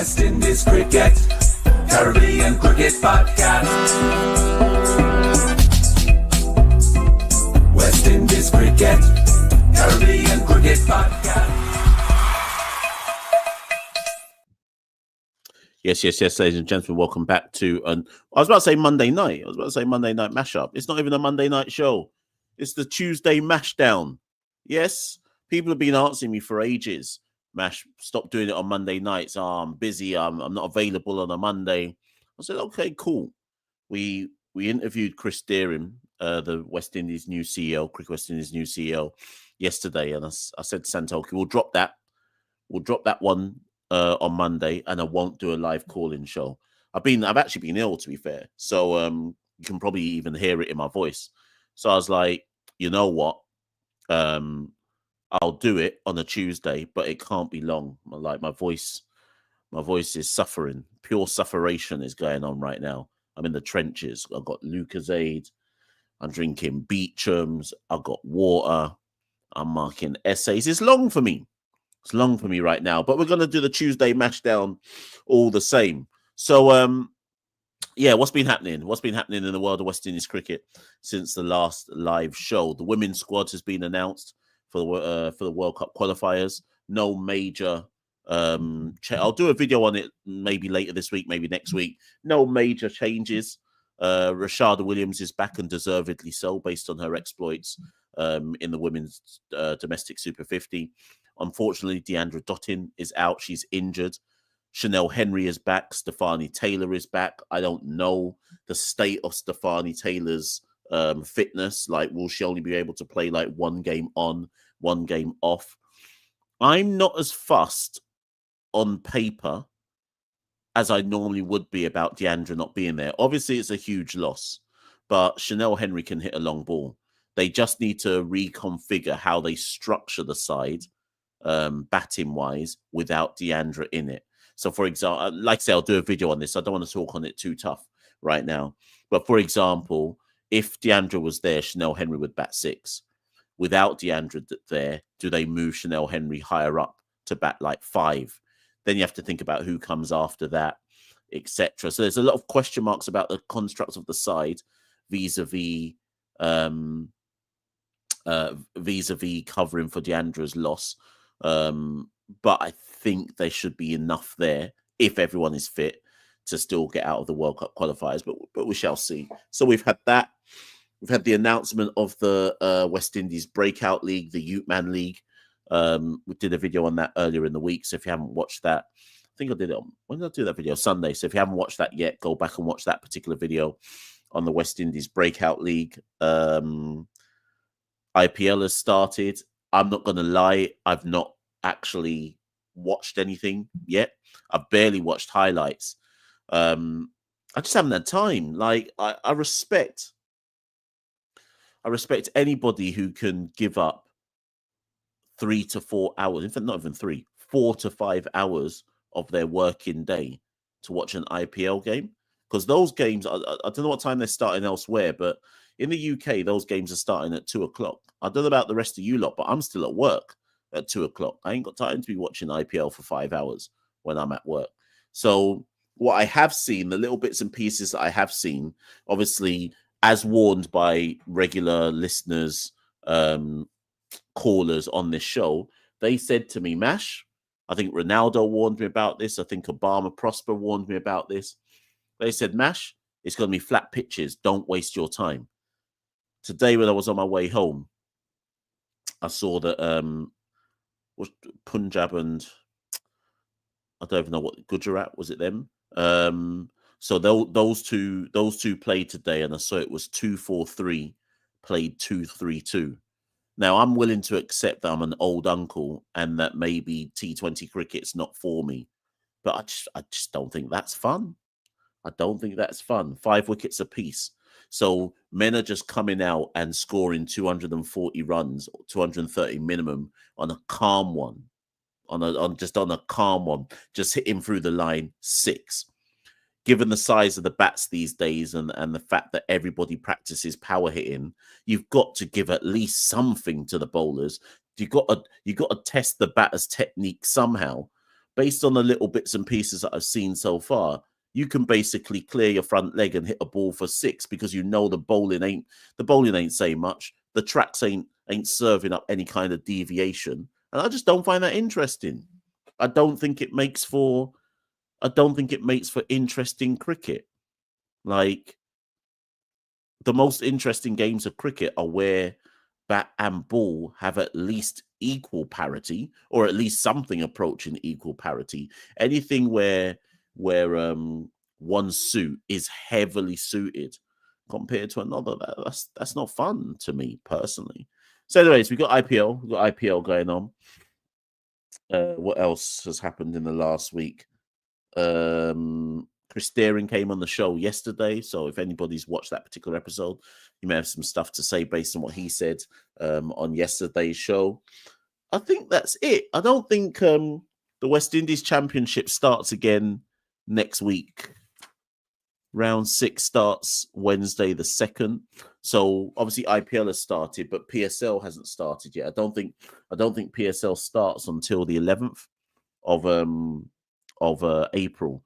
West Indies Cricket, Caribbean Cricket Podcast. West Indies Cricket, Caribbean Cricket Podcast. Yes, ladies and gentlemen, welcome back to I was about to say Monday night. I was about to say Monday night mashup. It's not even a Monday night show. It's the Tuesday MashDown. Yes, people have been asking me for ages. Mash, stop doing it on Monday nights. I'm busy. I'm not available on a Monday. I said, okay, cool. We interviewed Chris Deering, the West Indies new CEO, Cricket West Indies new CEO, yesterday, and I said to Santoki, we'll drop that. We'll drop that one on Monday, and I won't do a live call-in show. I've actually been ill, to be fair, so you can probably even hear it in my voice. So I was like, you know what? I'll do it on a Tuesday, but it can't be long. Like my voice is suffering. Pure sufferation is going on right now. I'm in the trenches. I've got Lucozade. I'm drinking Beecham's. I've got water. I'm marking essays. It's long for me. It's long for me right now. But we're going to do the Tuesday MashDown all the same. So, yeah, what's been happening? What's been happening in the world of West Indies cricket since the last live show? The women's squad has been announced for the World Cup qualifiers. No major I'll do a video on it maybe later this week, maybe next week. No major changes. Rashada Williams is back, and deservedly so, based on her exploits in the women's domestic Super 50. Unfortunately, Deandra Dottin is out. She's injured. Chanel Henry is back. Stefani Taylor is back. I don't know the state of Stefani Taylor's fitness. Like, will she only be able to play like one game on, one game off? I'm not as fussed on paper as I normally would be about Deandra not being there. Obviously, it's a huge loss, but Chanel Henry can hit a long ball. They just need to reconfigure how they structure the side, batting-wise, without Deandra in it. So, for example, like I say, I'll do a video on this. I don't want to talk on it too tough right now. But, for example, if Deandra was there, Chanel Henry would bat 6. Without Deandra there, do they move Chanel Henry higher up to bat like 5? Then you have to think about who comes after that, etc. So there's a lot of question marks about the constructs of the side vis-a-vis covering for Deandra's loss. But I think there should be enough there, if everyone is fit, to still get out of the World Cup qualifiers. But we shall see. So we've had that. We've had the announcement of the West Indies Breakout League, the Youth Man League. We did a video on that earlier in the week. So if you haven't watched that, I think I did it on, when did I do that video? Sunday. So if you haven't watched that yet, go back and watch that particular video on the West Indies Breakout League. IPL has started. I'm not going to lie. I've not actually watched anything yet. I've barely watched highlights. I just haven't had time. Like, I respect anybody who can give up 3 to 4 hours, in fact, not even 3, 4 to 5 hours of their working day to watch an IPL game. Because those games, I don't know what time they're starting elsewhere, but in the UK, those games are starting at 2 o'clock. I don't know about the rest of you lot, but I'm still at work at 2 o'clock. I ain't got time to be watching IPL for 5 hours when I'm at work. So what I have seen, the little bits and pieces that I have seen, obviously, as warned by regular listeners, callers on this show, they said to me, Mash, I think Ronaldo warned me about this. I think Obama Prosper warned me about this. They said, Mash, it's going to be flat pitches. Don't waste your time. Today, when I was on my way home, I saw that Punjab and I don't even know what, Gujarat, was it them? So those two played today, and I saw it was 2-4-3, played 2-3-2. Now, I'm willing to accept that I'm an old uncle and that maybe T20 cricket's not for me, but I just don't think that's fun. I don't think that's fun. 5 wickets apiece. So men are just coming out and scoring 240 runs, 230 minimum on a calm one, on a calm one, just hitting through the line 6. Given the size of the bats these days and the fact that everybody practices power hitting, you've got to give at least something to the bowlers. You've got to test the batter's technique somehow. based on the little bits and pieces that I've seen so far, you can basically clear your front leg and hit a ball for 6 because you know the bowling ain't saying much. The tracks ain't serving up any kind of deviation, and I just don't find that interesting. I don't think it makes for interesting cricket. Like, the most interesting games of cricket are where bat and ball have at least equal parity, or at least something approaching equal parity. Anything where one suit is heavily suited compared to another, that's not fun to me personally. So anyways, we got IPL going on. What else has happened in the last week? Chris Deering came on the show yesterday, so if anybody's watched that particular episode, you may have some stuff to say based on what he said on yesterday's show. I think that's it. I don't think the West Indies Championship starts again next week. Round 6 starts Wednesday the 2nd. So obviously IPL has started, but PSL hasn't started yet. I don't think PSL starts until the 11th of April,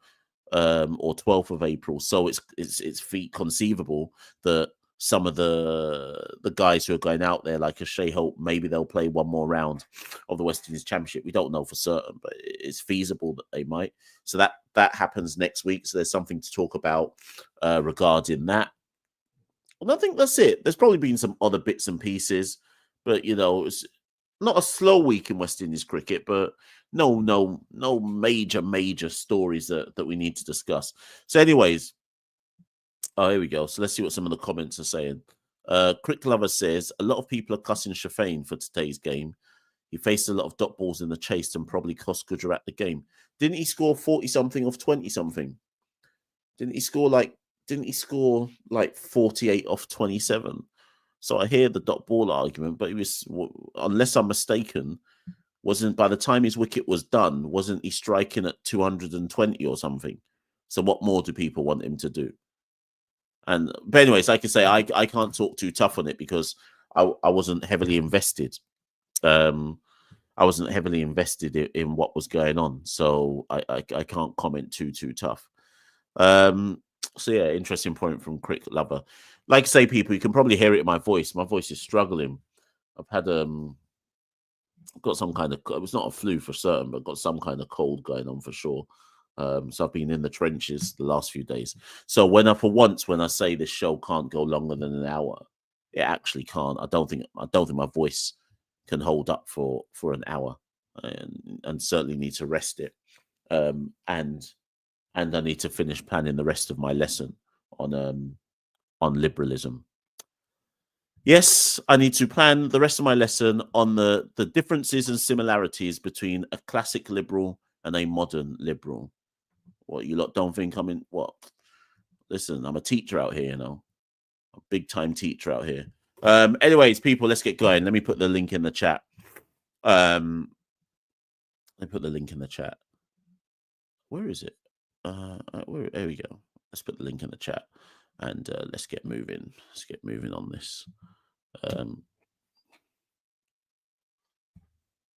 or 12th of April. So it's conceivable that some of the guys who are going out there, like a Shea Hope, maybe they'll play one more round of the West Indies Championship. We don't know for certain, but it's feasible that they might. So that happens next week. So there's something to talk about regarding that. And I think that's it. There's probably been some other bits and pieces, but it's not a slow week in West Indies cricket, but no major stories that we need to discuss. So anyways, here we go. So let's see what some of the comments are saying. Crick Lover says, a lot of people are cussing Shafane for today's game. He faced a lot of dot balls in the chase and probably cost Gujarat the game. Didn't he score 40-something off 20-something? Didn't he score like 48 off 27? So I hear the dot ball argument, but he was, unless I'm mistaken, by the time his wicket was done, wasn't he striking at 220 or something? So what more do people want him to do? But anyways, like I say, I can't talk too tough on it because I wasn't heavily invested. I wasn't heavily invested in what was going on, so I can't comment too tough. So yeah, interesting point from Crick Lover. Like I say, people, you can probably hear it in my voice. My voice is struggling. I've had got some kind of, it was not a flu for certain, but got some kind of cold going on for sure. So I've been in the trenches the last few days. So when I say this show can't go longer than an hour, it actually can't. I don't think my voice can hold up for an hour, and certainly need to rest it. And I need to finish planning the rest of my lesson on liberalism. Yes, I need to plan the rest of my lesson on the differences and similarities between a classic liberal and a modern liberal. What, you lot don't think I'm in? What? Listen, I'm a teacher out here, a big time teacher out here. Anyways, people, let's get going. Let me put the link in the chat. Let me put the link in the chat. Where is it? There we go. Let's put the link in the chat and let's get moving. Let's get moving on this.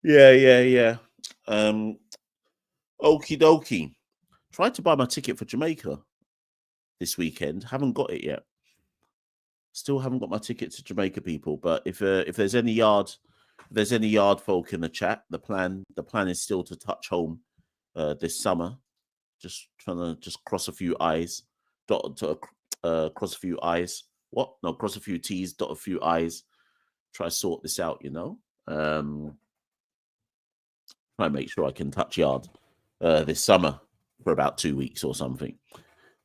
Yeah. Okie dokie. Tried to buy my ticket for Jamaica this weekend. Haven't got it yet. Still haven't got my ticket to Jamaica, people. But if there's any yard folk in the chat, the plan is still to touch home this summer. Just trying to cross a few I's, cross a few I's. What? No, cross a few T's, dot a few I's. Try to sort this out, Try and make sure I can touch yard this summer for about 2 weeks or something.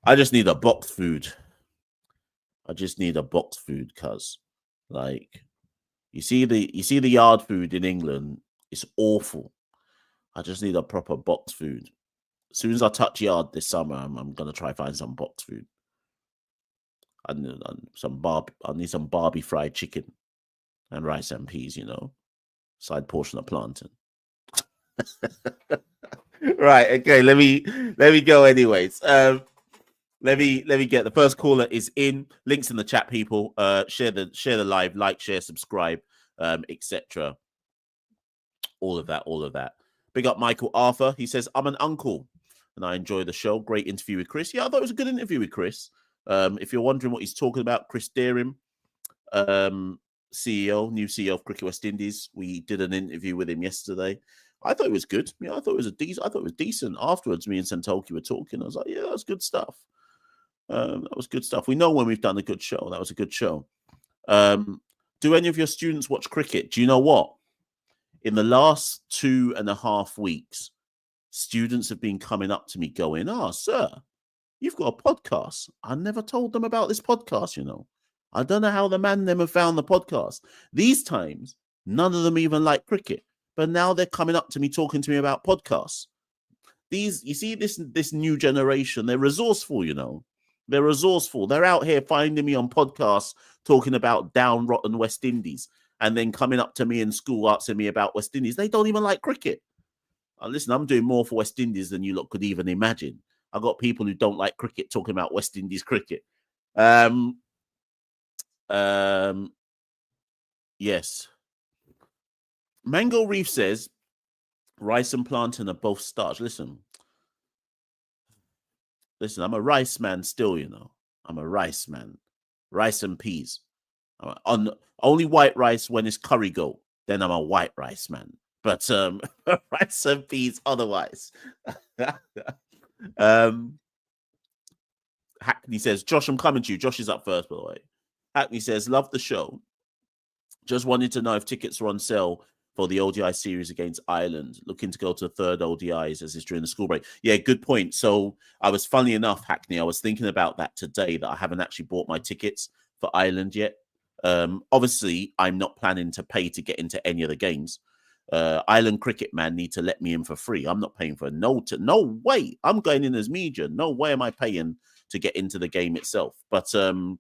I just need a boxed food. Cuz like you see the yard food in England, it's awful. I just need a proper boxed food. As soon as I touch yard this summer, I'm gonna try find some boxed food. I need some Barbie fried chicken and rice and peas, side portion of plantain. Right, okay, let me go anyways. Let me get the first caller is in. Links in the chat, people. Share the live, like, share, subscribe, etc. All of that. Big up Michael Arthur. He says, I'm an uncle and I enjoy the show. Great interview with Chris. Yeah, I thought it was a good interview with Chris. If you're wondering what he's talking about, Chris Deering, CEO, new CEO of Cricket West Indies. We did an interview with him yesterday. I thought it was good. I thought it was decent. Afterwards, me and Santoki were talking. I was like, yeah, that was good stuff. That was good stuff. We know when we've done a good show. That was a good show. Do any of your students watch cricket? Do you know what? In the last 2.5 weeks, students have been coming up to me going, sir, you've got a podcast. I never told them about this podcast, I don't know how the man them have found the podcast. These times, none of them even like cricket. But now they're coming up to me, talking to me about podcasts. You see this new generation, they're resourceful, They're resourceful. They're out here finding me on podcasts, talking about down rotten West Indies, and then coming up to me in school asking me about West Indies. They don't even like cricket. Listen, I'm doing more for West Indies than you lot could even imagine. I've got people who don't like cricket talking about West Indies cricket. Yes. Mango Reef says, rice and plantain are both starch. Listen, I'm a rice man still, I'm a rice man. Rice and peas. On only white rice when it's curry goat, then I'm a white rice man. But rice and peas otherwise. Hackney says, Josh, I'm coming to you. Josh is up first, by the way. Hackney says, love the show. Just wanted to know if tickets are on sale for the ODI series against Ireland. Looking to go to the third ODIs as it's during the school break. Yeah, good point. So funny enough, Hackney, I was thinking about that today, that I haven't actually bought my tickets for Ireland yet. Obviously, I'm not planning to pay to get into any of the games. Ireland Cricket Man need to let me in for free. I'm not paying for no way. I'm going in as media. No way am I paying to get into the game itself. But I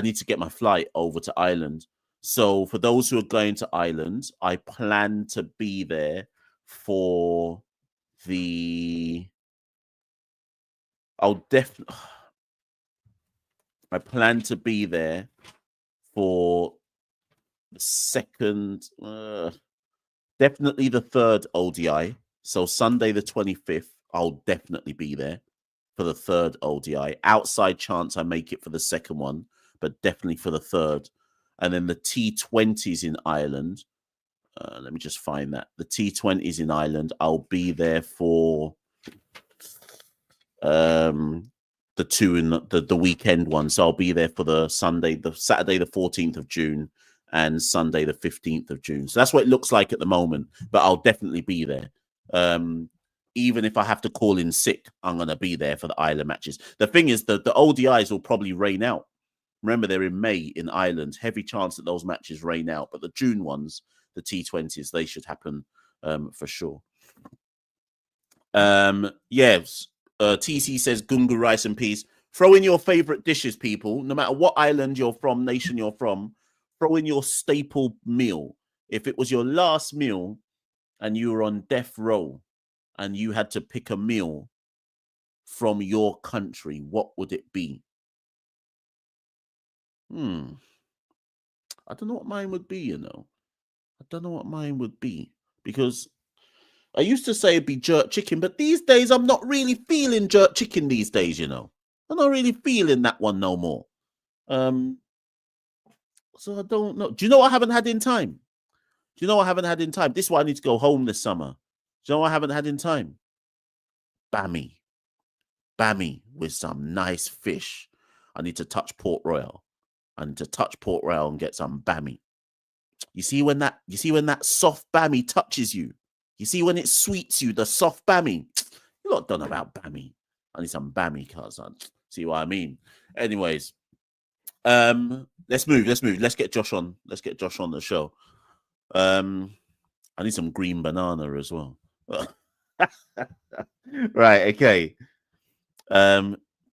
need to get my flight over to Ireland. So for those who are going to Ireland, I plan to be there for I plan to be there for the second, definitely the third ODI. So Sunday the 25th, I'll definitely be there for the third ODI. Outside chance I make it for the second one, but definitely for the third. And then the T20s in Ireland. Let me just find that. The T20s in Ireland, I'll be there for the two in the weekend one. So I'll be there for the Saturday the 14th of June and Sunday the 15th of June. So that's what it looks like at the moment, but I'll definitely be there. Even if I have to call in sick, I'm going to be there for the Ireland matches. The thing is that the ODIs will probably rain out. Remember, they're in May in Ireland. Heavy chance that those matches rain out. But the June ones, the T20s, they should happen for sure. Yes. TC says gungu rice and peas. Throw in your favorite dishes, people. No matter what island you're from, nation you're from, throw in your staple meal. If it was your last meal and you were on death row and you had to pick a meal from your country, what would it be? I don't know what mine would be, I don't know what mine would be, because I used to say it'd be jerk chicken, but these days I'm not really feeling jerk chicken these days, I'm not really feeling that one no more. So I don't know. Do you know what I haven't had in time? This is why I need to go home this summer. Do you know what I haven't had in time? Bammy with some nice fish. I need to touch Port Royal. And get some bammy. You see when that soft bammy touches you. You see when it sweets you, the soft bammy. You're not done about bammy. I need some bammy, cousin. See what I mean? Anyways, let's move. Let's get Josh on. Let's get Josh on the show. I need some green banana as well. Right. Okay.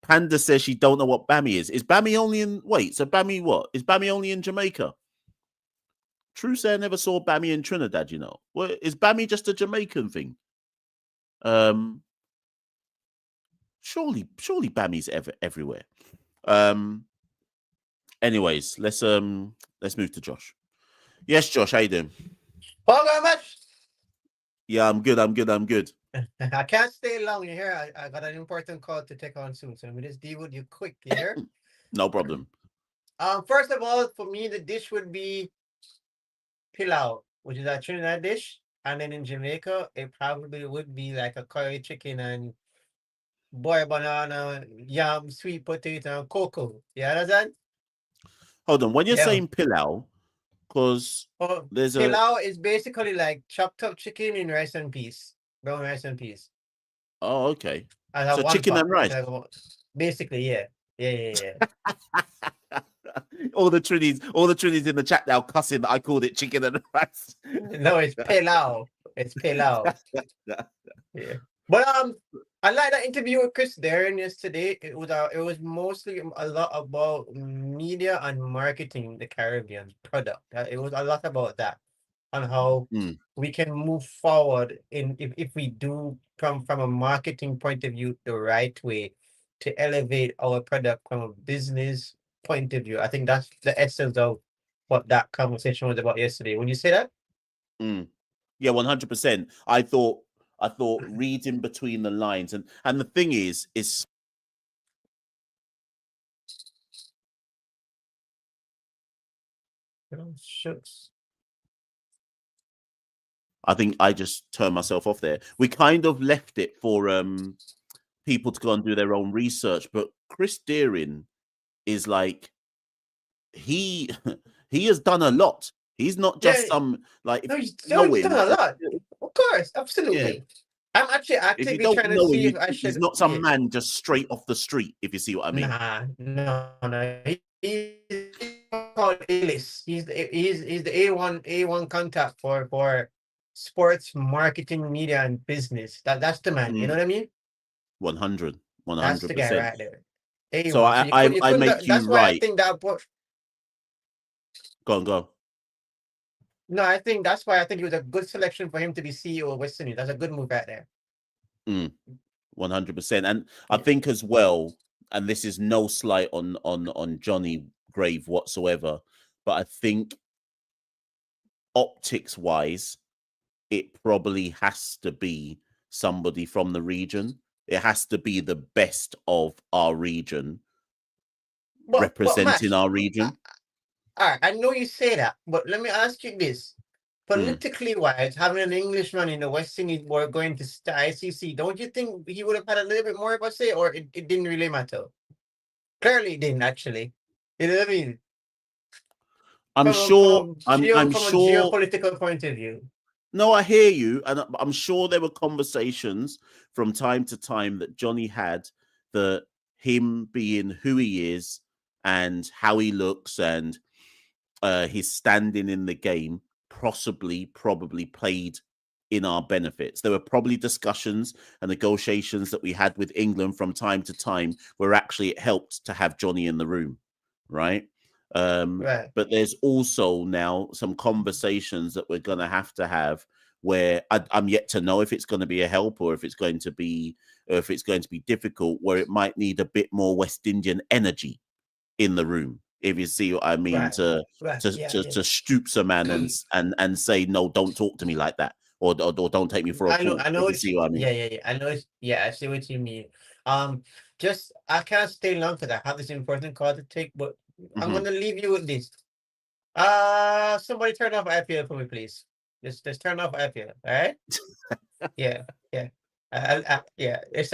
Panda says she don't know what bammy is. Is bammy only in... Wait, so bammy what? Is bammy only in Jamaica? True say I never saw bammy in Trinidad, Well, is bammy just a Jamaican thing? Surely bammy's everywhere. Anyways, let's move to Josh. Yes, Josh, how you doing? Well, very much. Yeah, I'm good. I'm good. I'm good. I can't stay long. You hear? I got an important call to take on soon, so let me just deal with you quick. You hear? No problem. First of all, for me, the dish would be pilau, which is a Trinidad dish, and then in Jamaica, it probably would be like a curry chicken and boy banana, yam, sweet potato, and cocoa. You understand? Hold on. When you're Yeah. saying pilau, because Oh, there's a pilau is basically like chopped up chicken in rice and peas, brown rice and peas. okay. I have So one chicken pot. and It's rice. like basically, yeah, yeah. all the Trinis in the chat now cussing that I called it chicken and rice. No, it's pilau. It's pilau. Yeah. But I like that interview with Chris Darren yesterday. It was mostly a lot about media and marketing the Caribbean product. It was a lot about that and how Mm, we can move forward in if we do from a marketing point of view the right way to elevate our product from a business point of view. I think that's the essence of what that conversation was about yesterday. When you say that? mm. Yeah, 100%. I thought reading between the lines, and the thing is Oh, shucks. I think I just turned myself off there. We kind of left it for people to go and do their own research, but Chris Deering is like he he has done a lot. He's not Yeah, just some like if no, you no, know he's done him, a lot. Of course, yeah. absolutely. I'm actually If you actively don't trying to know him, see if I he's should. not some Yeah, man just straight off the street. If you see what I mean. nah, no. He's called A-list. He's the A1 contact for sports marketing, media, and business. That's the man. You know Mm, what I mean? 100, That's the guy 100%. right there. So A1. So you I couldn't. make That's you why I right. think that. Go on, go. No, I think that's why I think it was a good selection for him to be CEO of Western Union. That's a good move right there. 100%. And I Yeah. think as well, and this is no slight on Johnny Grave whatsoever, but I think optics wise, it probably has to be somebody from the region. It has to be the best of our region But representing Mash, our I, region. all right, I know you say that, but let me ask you this. Mm. Politically wise, having an Englishman in the West Indies board going to ICC, don't you think he would have had a little bit more of a say, or it didn't really matter? Clearly, it didn't actually. You know what I mean? I'm sure. I'm From a sure. geopolitical point of view. No, I hear you, and I'm sure there were conversations from time to time that Johnny had that him being who he is and how he looks and his standing in the game probably played in our benefits. There were probably discussions and negotiations that we had with England from time to time where actually it helped to have Johnny in the room, right? Right. But there's also now some conversations that we're going to have where I'm yet to know if it's going to be a help or if it's going to be difficult, where it might need a bit more West Indian energy in the room, if you see what I mean, Right. Right. Yeah. Yeah. to stoop a man and say no, don't talk to me like that, or don't take me for a I know. fool, I know. if you see what I mean. Yeah. I know. Yeah. I see what you mean. Just I can't stay long because I have this important call to take, but I'm Hmm. gonna leave you with this. Somebody turn off IPL for me, please. Just turn off IPL. All right? Yeah. Yeah. Yeah. It's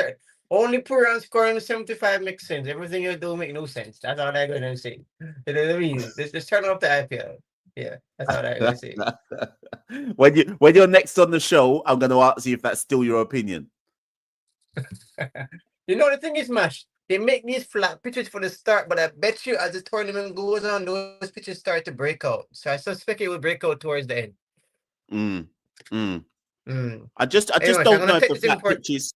only Puran scoring 75 makes sense. Everything you do make no sense. That's all I'm gonna say. You know what I mean? Just turn off the IPL. Yeah. That's all I'm gonna say. When you're next on the show, I'm going to ask you if that's still your opinion. You know the thing is, Mash, they make these flat pitches for the start, but I bet you as the tournament goes on, those pitches start to break out. So I suspect it will break out towards the end. Mm, mm. Mm. I just Anyway, so I'm don't gonna know if take the this flat important. pitches.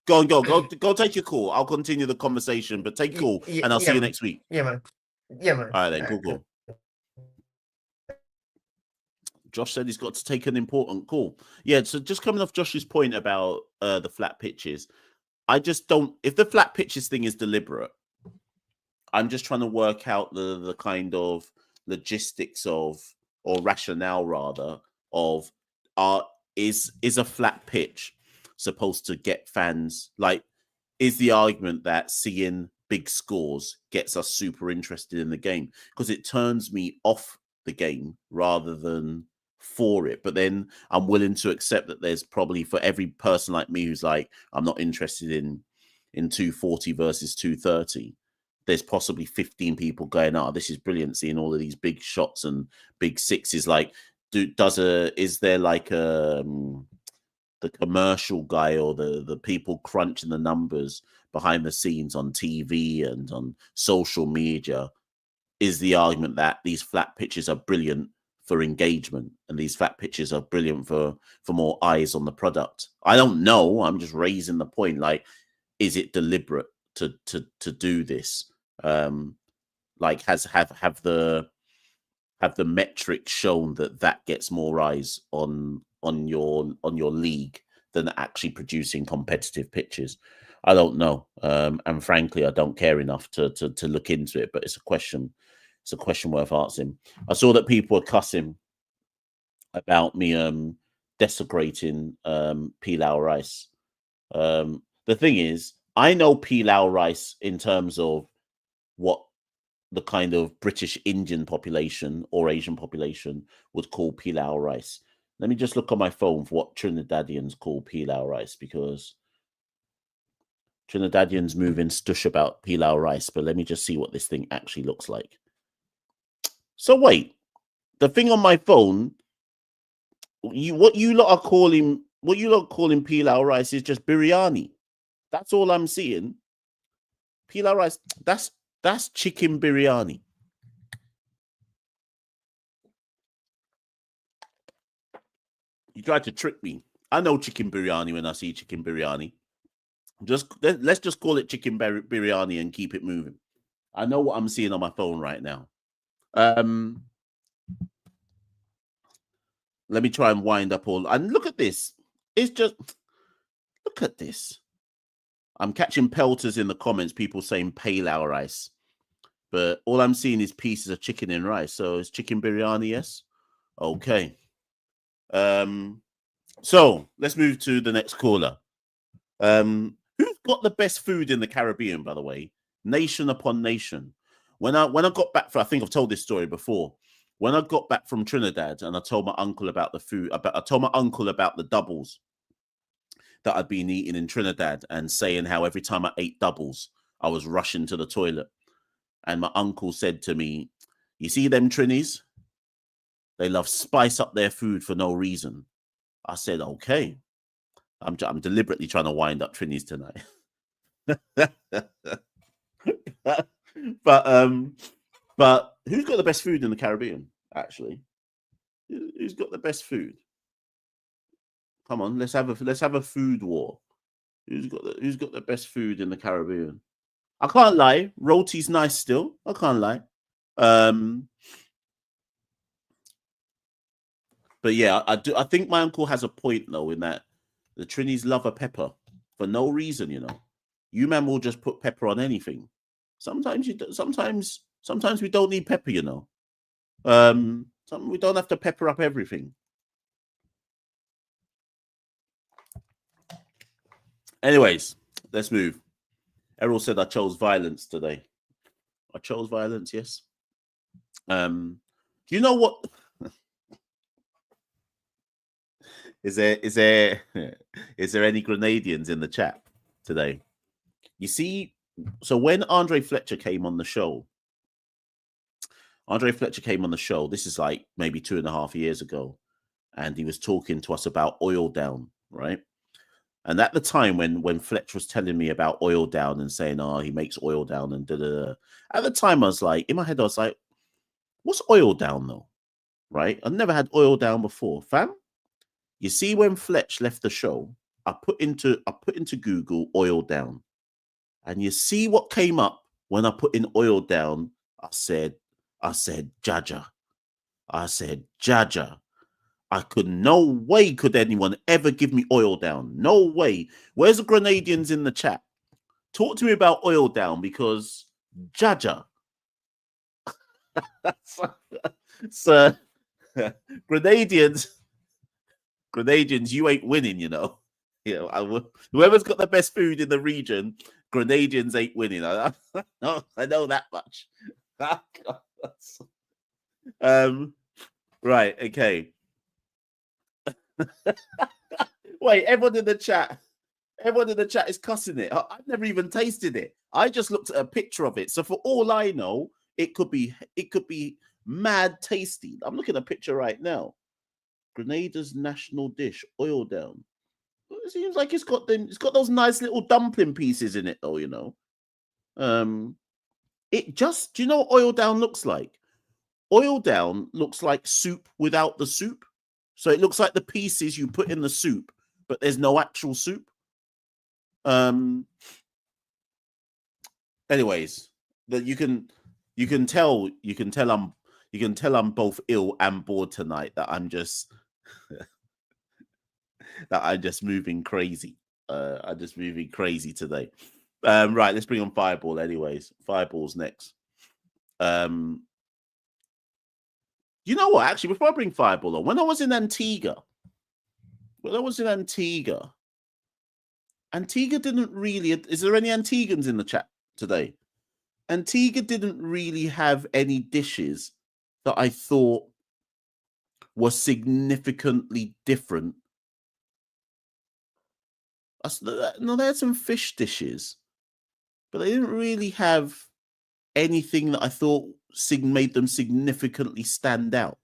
Go take your call. I'll continue the conversation, but take a call, and I'll see Yeah, you man. next week. Yeah, man. Yeah, man. All right then, All right, cool. cool. Josh said he's got to take an important call. Yeah, so just coming off Josh's point about the flat pitches, I just don't. If the flat pitches thing is deliberate, I'm just trying to work out the kind of logistics of, or rationale rather, of are is a flat pitch supposed to get fans, like, is the argument that seeing big scores gets us super interested in the game, because it turns me off the game rather than for it. But then I'm willing to accept that there's probably, for every person like me who's like, I'm not interested in 240 versus 230, there's possibly 15 people going, oh, this is brilliant, seeing all of these big shots and big sixes. Like, is there like the commercial guy or the people crunching the numbers behind the scenes on TV and on social media, is the argument that these flat pitches are brilliant for engagement and these flat pitches are brilliant for more eyes on the product? I don't know. I'm just raising the point. Like, is it deliberate to do this? Like, have the metrics shown that gets more eyes on your league than actually producing competitive pitches? I don't know, and frankly, I don't care enough to look into it. But it's a question worth asking. I saw that people were cussing about me desecrating pilau rice. The thing is, I know pilau rice in terms of what the kind of British Indian population or Asian population would call pilau rice. Let me just look on my phone for what Trinidadians call pilau rice, because Trinidadians moving stush about pilau rice, but let me just see what this thing actually looks like. So wait, the thing on my phone, what you lot are calling pilau rice is just biryani. That's all I'm seeing. Pilau rice, that's chicken biryani. You tried to trick me. I know chicken biryani when I see chicken biryani. Let's just call it chicken biryani and keep it moving. I know what I'm seeing on my phone right now. Let me try and wind up all. And look at this. It's just, look at this. I'm catching pelters in the comments, people saying pilau rice. But all I'm seeing is pieces of chicken and rice. So it's chicken biryani, yes? Okay. So let's move to the next caller. Who's got the best food in the Caribbean, by the way? Nation upon nation. When I got back, I think I've told this story before. When I got back from Trinidad and I told my uncle about the food, I told my uncle about the doubles that I'd been eating in Trinidad, and saying how every time I ate doubles, I was rushing to the toilet. And my uncle said to me, you see them Trinis? They love spice up their food for no reason. I said, okay. I'm deliberately trying to wind up Trinis tonight. But who's got the best food in the Caribbean, actually? Who's got the best food? Come on, let's have a food war. Who's got the best food in the Caribbean? I can't lie, roti's nice still. I can't lie. But yeah, I think my uncle has a point though, in that the Trinis love a pepper for no reason, you know. You man will just put pepper on anything. Sometimes we don't need pepper, you know. We don't have to pepper up everything. Anyways, let's move. Errol said I chose violence today. I chose violence, yes. Do you know what? Is there any Grenadians in the chat today? You see, so when Andre Fletcher came on the show, this is like maybe 2.5 years ago, and he was talking to us about Oil Down, right? And at the time when Fletcher was telling me about Oil Down and saying, oh, he makes Oil Down and da-da-da, at the time I was like, in my head, I was like, what's Oil Down though? Right? I've never had Oil Down before, fam. You see, when Fletch left the show, I put into Google Oil Down, and you see what came up when I put in Oil Down. I said, Jaja. I said, Jaja. No way could anyone ever give me Oil Down. No way. Where's the Grenadians in the chat? Talk to me about Oil Down, because Jaja. So Grenadians. Grenadians, you ain't winning, you know. Whoever's got the best food in the region, Grenadians ain't winning. I know that much. Right, okay. Wait, everyone in the chat is cussing it. I've never even tasted it. I just looked at a picture of it. So for all I know, it could be mad tasty. I'm looking at a picture right now. Grenada's national dish, oil down. It seems like it's got those nice little dumpling pieces in it, though, you know. It just, do you know what oil down looks like? Oil down looks like soup without the soup. So it looks like the pieces you put in the soup, but there's no actual soup. Anyways, that you can tell I'm both ill and bored tonight, that I'm just moving crazy. I'm just moving crazy today. Right, let's bring on Fireball anyways. Fireball's next. You know what? Actually, before I bring Fireball on, when I was in Antigua, Antigua didn't really... Is there any Antiguans in the chat today? Antigua didn't really have any dishes that I thought were significantly different. No, they had some fish dishes, but they didn't really have anything that I thought made them significantly stand out.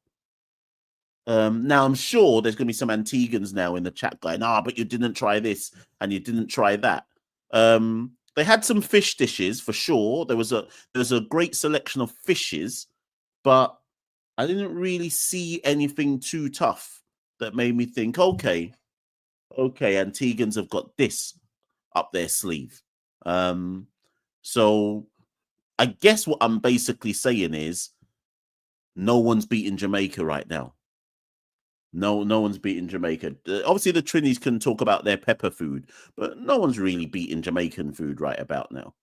Now, I'm sure there's going to be some Antigans now in the chat going, but you didn't try this and you didn't try that. They had some fish dishes for sure. There was a great selection of fishes, but I didn't really see anything too tough that made me think, okay, Antigans have got this up their sleeve. So I guess what I'm basically saying is no one's beating Jamaica right now. No one's beating Jamaica. Obviously, the Trinis can talk about their pepper food, but no one's really beating Jamaican food right about now.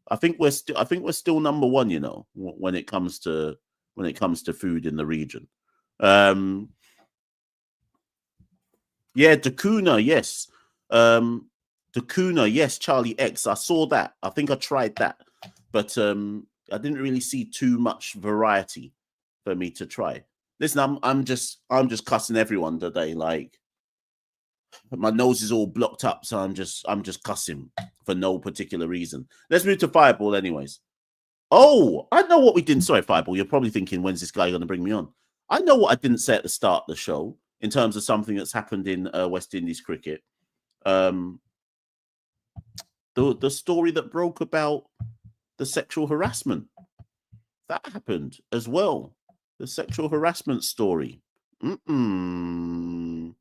I think we're still number one, you know, when it comes to food in the region. Yeah, Dakuna, yes. Dakuna, yes, Charlie X. I saw that. I think I tried that. But I didn't really see too much variety for me to try. Listen, I'm just cussing everyone today. Like, my nose is all blocked up, so I'm just cussing for no particular reason. Let's move to Fireball, anyways. Oh, I know what we didn't. Sorry, Fireball. You're probably thinking, when's this guy going to bring me on? I know what I didn't say at the start of the show in terms of something that's happened in West Indies cricket. The story that broke about the sexual harassment, that happened as well. The sexual harassment story. Thing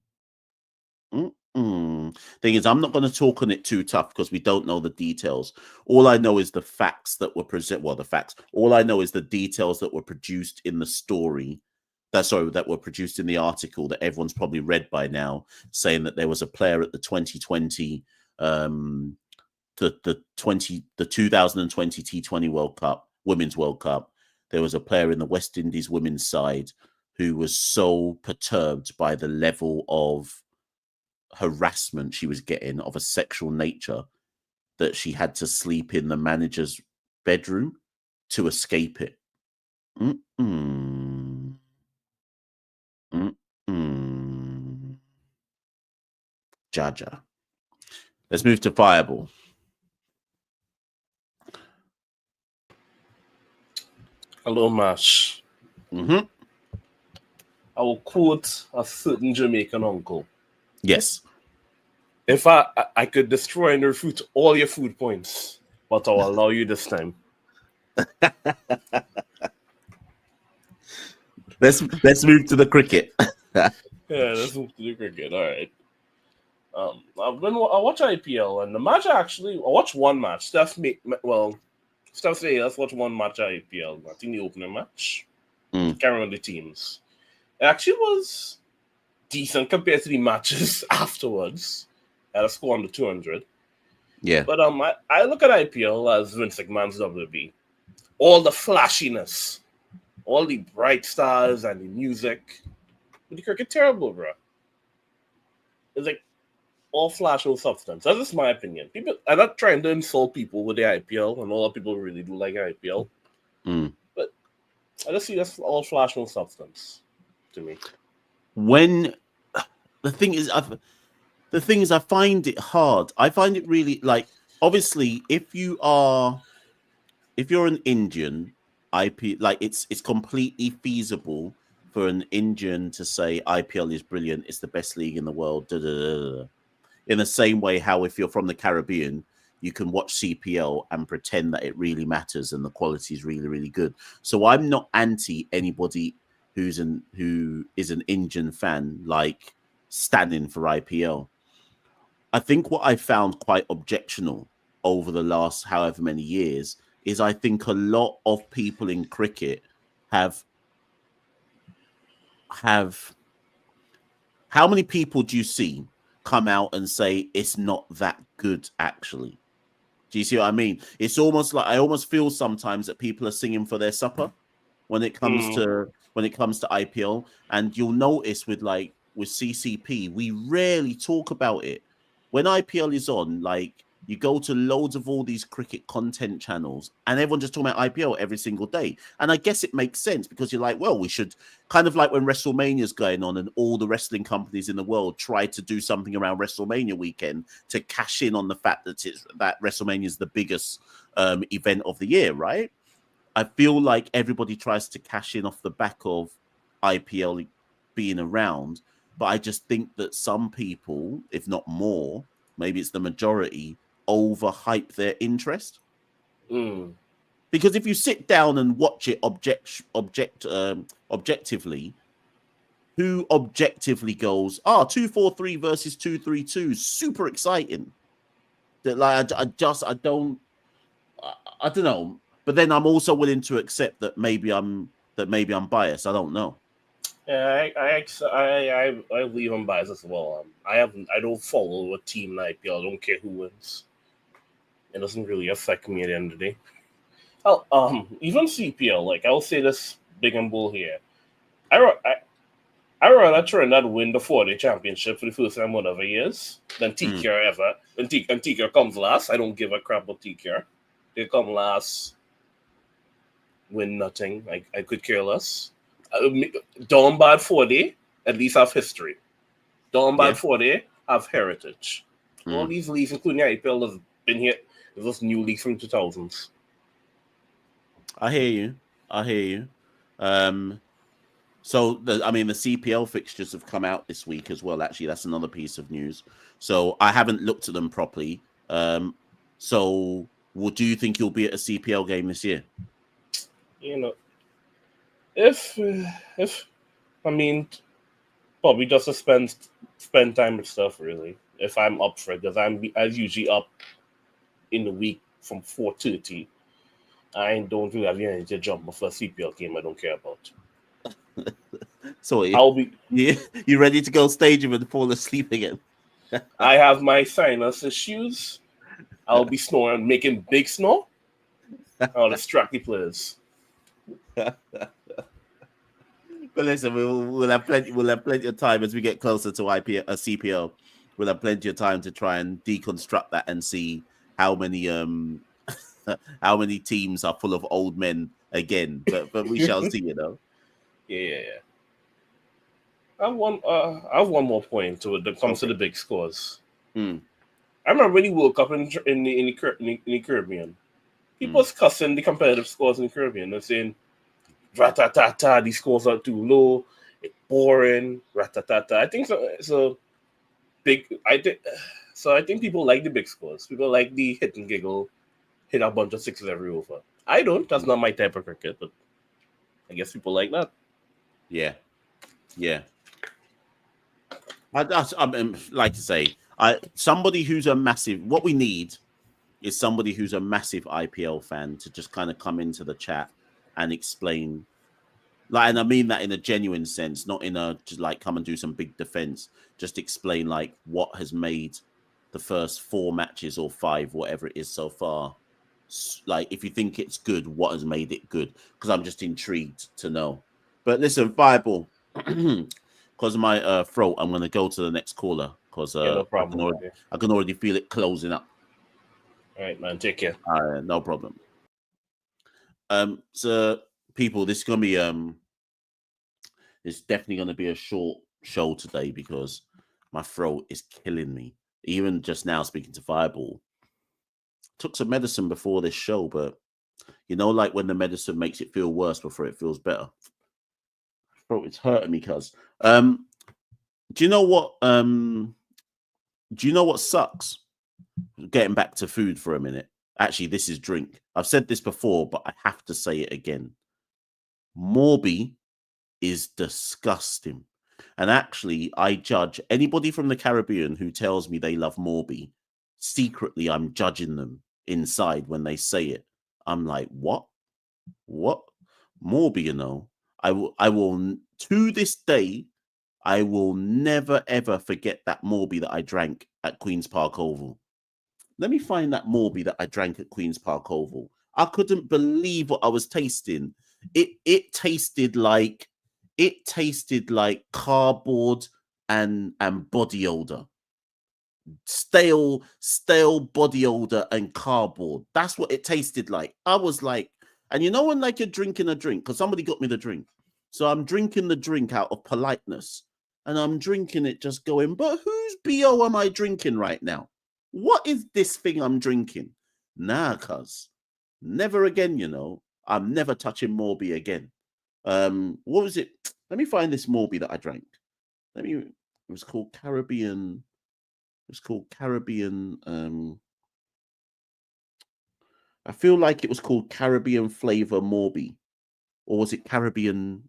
is, I'm not going to talk on it too tough because we don't know the details. All I know is the facts that were presented. Well, the facts. All I know is the details that were produced in the story. That were produced in the article that everyone's probably read by now, saying that there was a player at the 2020, the 2020 T20 World Cup, Women's World Cup. There was a player in the West Indies women's side who was so perturbed by the level of harassment she was getting of a sexual nature that she had to sleep in the manager's bedroom to escape it. Jaja. Let's move to Fireball. Hello, Mash. I will quote a certain Jamaican uncle. Yes. If I could destroy and refute all your food points, but I'll allow you this time. Let's move to the cricket. Yeah, let's move to the cricket. All right. I watch IPL, and the match I watched one match. Steph said, let's watch one match at IPL. I think the opening match. Can't remember the teams. It actually was decent compared to the matches afterwards. At a score under 200. Yeah. But I look at IPL as Vince McMahon's WB. All the flashiness, all the bright stars and the music. But the cricket terrible, bro. it's like all flash no substance. That's just my opinion. People, I'm not trying to insult people with the IPL, and a lot of people really do like IPL. But I just see that's all flash no substance to me. When the thing is, I find it hard. I find it really like, obviously, if you're an Indian IP, like it's completely feasible for an Indian to say IPL is brilliant, it's the best league in the world. Da, da, da, da. In the same way, how if you're from the Caribbean, you can watch CPL and pretend that it really matters and the quality is really, really good. So I'm not anti anybody who is an Indian fan, like standing for IPL. I think what I found quite objectionable over the last however many years is I think a lot of people in cricket have how many people do you see come out and say it's not that good actually? Do you see what I mean? It's almost like I almost feel sometimes that people are singing for their supper when it comes to IPL, and you'll notice with CCP, we rarely talk about it. When IPL is on, like you go to loads of all these cricket content channels and everyone just talking about IPL every single day. And I guess it makes sense because you're like, well, we should kind of like when WrestleMania is going on and all the wrestling companies in the world try to do something around WrestleMania weekend to cash in on the fact that WrestleMania is the biggest event of the year, right? I feel like everybody tries to cash in off the back of IPL being around, but I just think that some people, if not more, maybe it's the majority, overhype their interest. Because if you sit down and watch it objectively, who objectively goes, 2-4-3 versus 2-3-2, super exciting. That like I don't know. But then I'm also willing to accept that maybe I'm biased. I don't know. Yeah, I believe I'm biased as well. I don't follow a team in IPL. I don't care who wins. It doesn't really affect me at the end of the day. Even CPL, like I'll say this big and bull here. I rather Trinidad win the 4-day championship for the first time in whatever years than TKR ever. And TKR comes last. I don't give a crap about TKR. They come last, win nothing. I could care less. Down bad 4-day, at least have history. Down bad 4-day, have heritage. All these leagues, including the IPL, have been here. Those new leagues from 2000s. I hear you. So the CPL fixtures have come out this week as well. Actually, that's another piece of news. So I haven't looked at them properly. So do you think you'll be at a CPL game this year? You know, if probably just to spend time with stuff really. If I'm up for it, because I'm usually up in the week from 4:30. I don't really have energy to jump off a CPL game I don't care about. So I'll be. You ready to go stadium and fall asleep again? I have my sinus issues. I'll be snoring, making big snore. I'll distract the players. But listen, we'll have plenty of time as we get closer to CPL. We'll have plenty of time to try and deconstruct that and see how many teams are full of old men again. But we shall see, Yeah. I have one more point to it that comes to the big scores. I remember when he woke up in the Caribbean. People was cussing the competitive scores in the Caribbean. They're saying, "Ratatata, these scores are too low. It's boring. Ratatata." I think so. I think people like the big scores. People like the hit and giggle, hit a bunch of sixes every over. I don't. That's not my type of cricket, but I guess people like that. Yeah. I like to say, somebody who's a massive. What we need is somebody who's a massive IPL fan to just kind of come into the chat and explain. And I mean that in a genuine sense, not in a just like come and do some big defense. Just explain like what has made the first 4 matches or 5, whatever it is so far. Like if you think it's good, what has made it good? Because I'm just intrigued to know. But listen, Fireball, because of my throat, I'm going to go to the next caller. because no I problem. can already feel it closing up. All right, man. Take care. No problem. So people, this is gonna be it's definitely gonna be a short show today because my throat is killing me. Even just now speaking to Fireball, took some medicine before this show, but you know, like when the medicine makes it feel worse before it feels better. Throat is hurting me, cuz. Do you know what? Do you know what sucks? Getting back to food for a minute. Actually, this is drink. I've said this before, but I have to say it again. Morby is disgusting. And actually, I judge anybody from the Caribbean who tells me they love Morby. Secretly, I'm judging them inside when they say it. I'm like, what? What? Morby, you know? I will, to this day, I will never, ever forget that Morby that I drank at Queen's Park Oval. Let me find that Morby that I drank at Queen's Park Oval. I couldn't believe what I was tasting. It tasted like cardboard and body odor. Stale body odor and cardboard. That's what it tasted like. I was like, and you know when like you're drinking a drink, because somebody got me the drink. So I'm drinking the drink out of politeness. And I'm drinking it just going, but whose BO am I drinking right now? What is this thing I'm drinking? Nah, cuz. Never again, you know. I'm never touching Morby again. What was it? Let me find this Morby that I drank. It was called Caribbean. It was called Caribbean. I feel like it was called Caribbean Flavor Morby. Or was it Caribbean?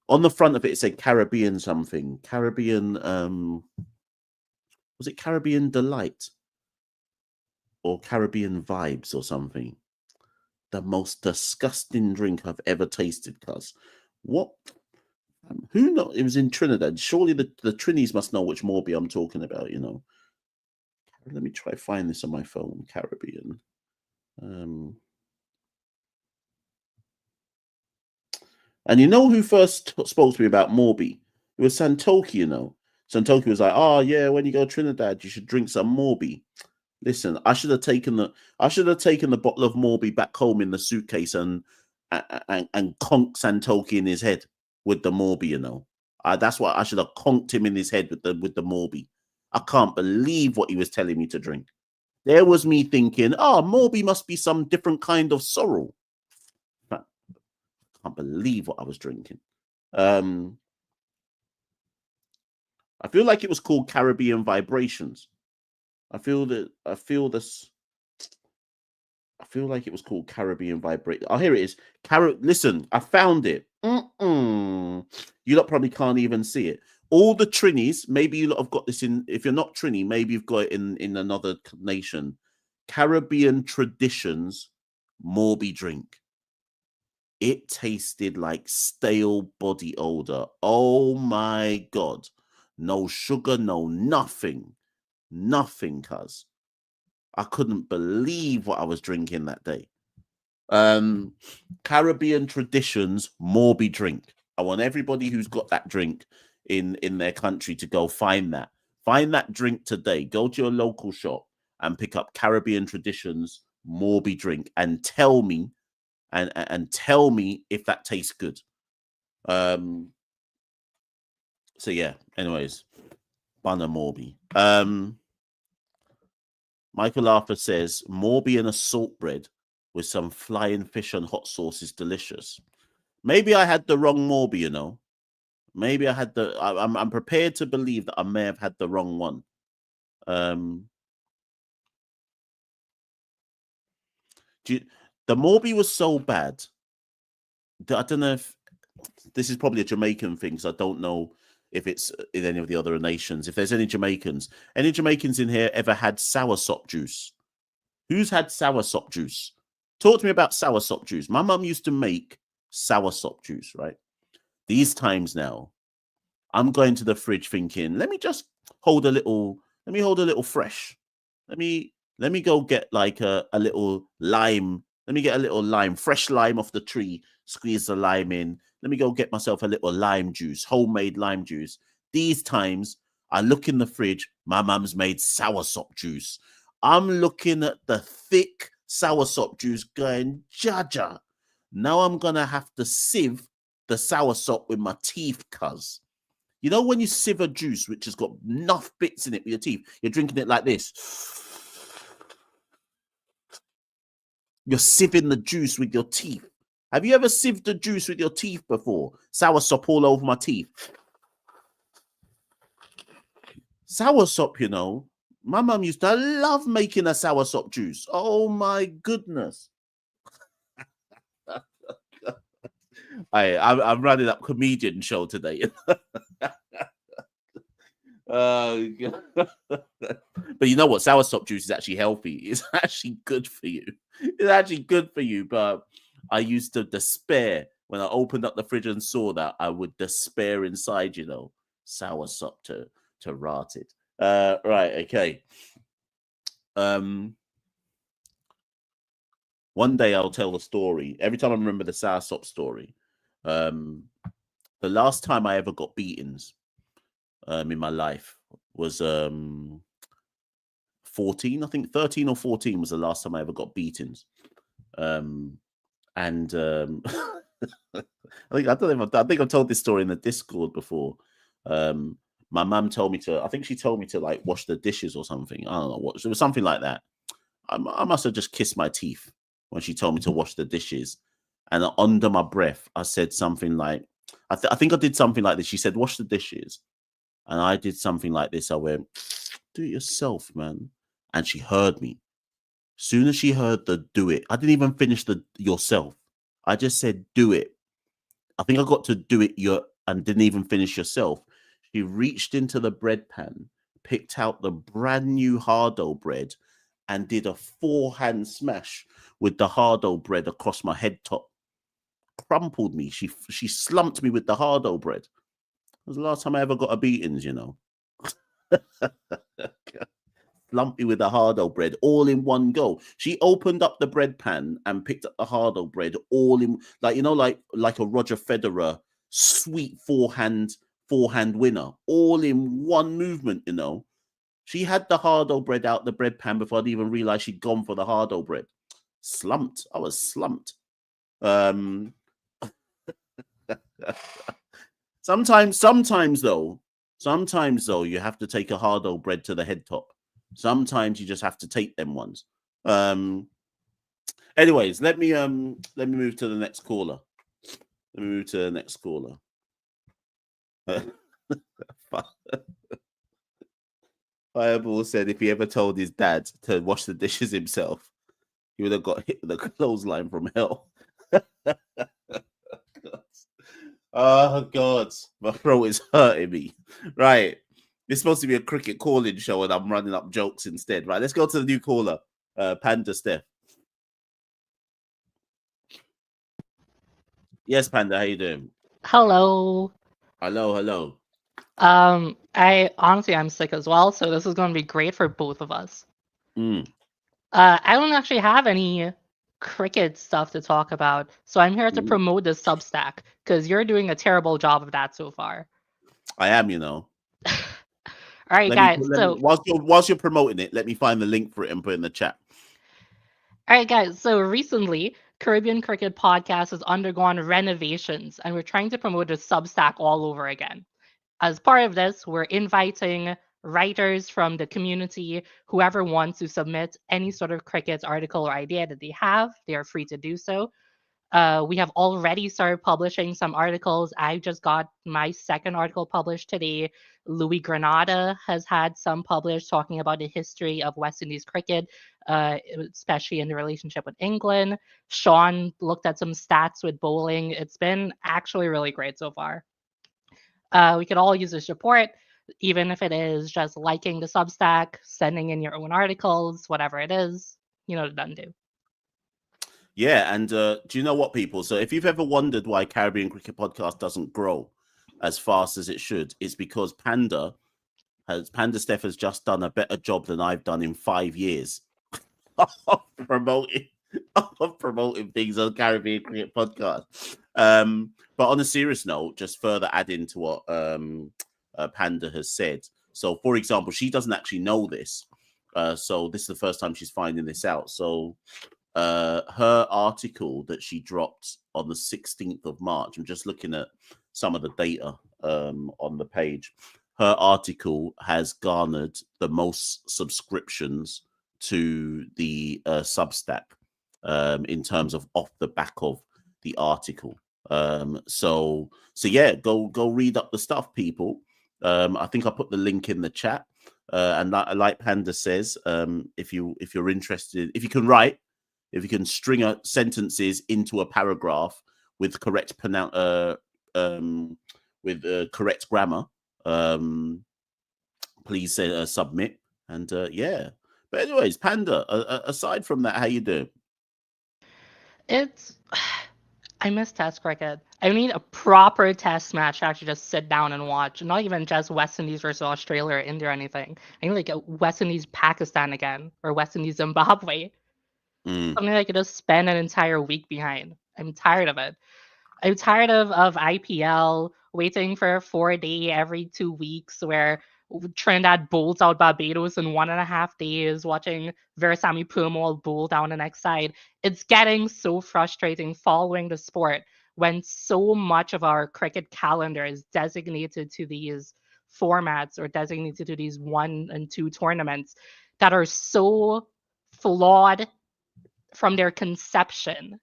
On the front of it said Caribbean something. Caribbean, was it Caribbean Delight? Or Caribbean Vibes or something. The most disgusting drink I've ever tasted, cuz. What? Who knows? It was in Trinidad. Surely the Trinis must know which Morby I'm talking about, you know. Let me try find this on my phone. Caribbean. And you know who first spoke to me about Morby? It was Santoki, you know. Santoki was like, oh yeah, when you go to Trinidad, you should drink some Morby. Listen, I should have taken the bottle of Morby back home in the suitcase and conked Santoki in his head with the Morby, you know. That's why I should have conked him in his head with the Morby. I can't believe what he was telling me to drink. There was me thinking, oh, Morby must be some different kind of sorrel. I can't believe what I was drinking. I feel like it was called Caribbean Vibrations. I feel like it was called Caribbean Vibrate. Oh, here it is. Listen, I found it. You lot probably can't even see it. All the Trinis, maybe you lot have got this in. If you're not Trini, maybe you've got it in another nation. Caribbean Traditions Morby drink. It tasted like stale body odor. Oh my God. No sugar, no nothing. Nothing, cuz. I couldn't believe what I was drinking that day. Caribbean Traditions Morby drink. I want everybody who's got that drink in their country to go find that. Find that drink today. Go to your local shop and pick up Caribbean Traditions Morby drink and tell me and tell me if that tastes good. So yeah, anyways, Bunna Morby. Michael Arthur says Morby and a salt bread with some flying fish and hot sauce is delicious. Maybe I had the wrong Morby, you know. Maybe I had I'm prepared to believe that I may have had the wrong one. The Morby was so bad that I don't know if this is probably a Jamaican thing, because I don't know if it's in any of the other nations. If there's any Jamaicans in here ever had soursop juice? Who's had soursop juice? Talk to me about soursop juice. My mum used to make soursop juice, right? These times now, I'm going to the fridge thinking, let me hold a little fresh. Let me go get like a little lime. Let me get a little lime, fresh lime off the tree, squeeze the lime in. Let me go get myself a little lime juice, homemade lime juice. These times, I look in the fridge. My mum's made soursop juice. I'm looking at the thick soursop juice going, Jaja. Now I'm going to have to sieve the soursop with my teeth, cuz. You know when you sieve a juice which has got enough bits in it with your teeth, you're drinking it like this. You're sieving the juice with your teeth. Have you ever sieved the juice with your teeth before? Soursop all over my teeth. Soursop, you know. My mum used to love making a soursop juice. Oh my goodness. I'm running up comedian show today. But you know what? Soursop juice is actually healthy. It's actually good for you. It's actually good for you. But I used to despair when I opened up the fridge and saw that. I would despair inside, you know, soursop to rot it. Right, okay. One day I'll tell the story. Every time I remember the soursop story. The last time I ever got beatings in my life was 14. I think 13 or 14 was the last time I ever got beatings. I think I've told this story in the Discord before. My mum told me to, I think she told me to like wash the dishes or something. I don't know what, it was something like that. I must have just kissed my teeth when she told me to wash the dishes. And under my breath, I said something like, I think I did something like this. She said, wash the dishes. And I did something like this. I went, do it yourself, man. And she heard me. Soon as she heard the do it, I didn't even finish the yourself. I just said, do it. I think I got to do it and didn't even finish yourself. She reached into the bread pan, picked out the brand new hardo bread, and did a forehand smash with the hardo bread across my head top. Crumpled me. She slumped me with the hardo bread. It was the last time I ever got a beatings, you know. Slumped me with the hardo bread all in one go. She opened up the bread pan and picked up the hardo bread all in, like, you know, like a Roger Federer sweet forehand winner, all in one movement, you know. She had the hardo bread out the bread pan before I'd even realized she'd gone for the hardo bread. Slumped. I was slumped. Sometimes though, you have to take a hardo bread to the head top. Sometimes you just have to take them ones. Anyways, let me move to the next caller. Fireball said if he ever told his dad to wash the dishes himself, he would have got hit with a clothesline from hell. Oh, God. My throat is hurting me. Right. It's supposed to be a cricket calling show and I'm running up jokes instead. Right. Let's go to the new caller, Panda Steph. Yes, Panda. How you doing? Hello. Hello. I'm sick as well, so this is going to be great for both of us. I don't actually have any cricket stuff to talk about, so I'm here to promote the Substack because you're doing a terrible job of that so far. I am, you know. All right, guys. Whilst you're promoting it, let me find the link for it and put it in the chat. All right, guys. So recently, Caribbean Cricket Podcast has undergone renovations, and we're trying to promote a Substack all over again. As part of this, we're inviting writers from the community, whoever wants to submit any sort of cricket article or idea that they have, they are free to do so. We have already started publishing some articles. I just got my second article published today. Louis Granada has had some published talking about the history of West Indies cricket, especially in the relationship with England. Sean looked at some stats with bowling. It's been actually really great so far. We could all use your support, even if it is just liking the Substack, sending in your own articles, whatever it is, you know, done do. Yeah, and do you know what, people? So if you've ever wondered why Caribbean Cricket Podcast doesn't grow as fast as it should, it's because Panda Steph has just done a better job than I've done in 5 years of promoting things on Caribbean Cricket Podcast. But on a serious note, just further adding to what Panda has said. So, for example, she doesn't actually know this. So this is the first time she's finding this out. So her article that she dropped on the 16th of March, I'm just looking at some of the data on the page. Her article has garnered the most subscriptions to the Substack in terms of off the back of the article. So yeah, go read up the stuff, people. I think I put the link in the chat. And like Panda says, if you're interested, if you can string sentences into a paragraph with correct correct grammar, please submit. And yeah. But anyways, Panda, aside from that, how you doing? I miss test cricket. I need a proper test match to actually just sit down and watch. Not even just West Indies versus Australia or India or anything. I need like a West Indies Pakistan again, or West Indies Zimbabwe. Something I could just spend an entire week behind. I'm tired of it. I'm tired of IPL waiting for a 4-day every 2 weeks where Trinidad bowls out Barbados in 1.5 days, watching Veerasamy Permaul bowl down the next side. It's getting so frustrating following the sport when so much of our cricket calendar is designated to these formats or designated to these 1 and 2 tournaments that are so flawed from their conception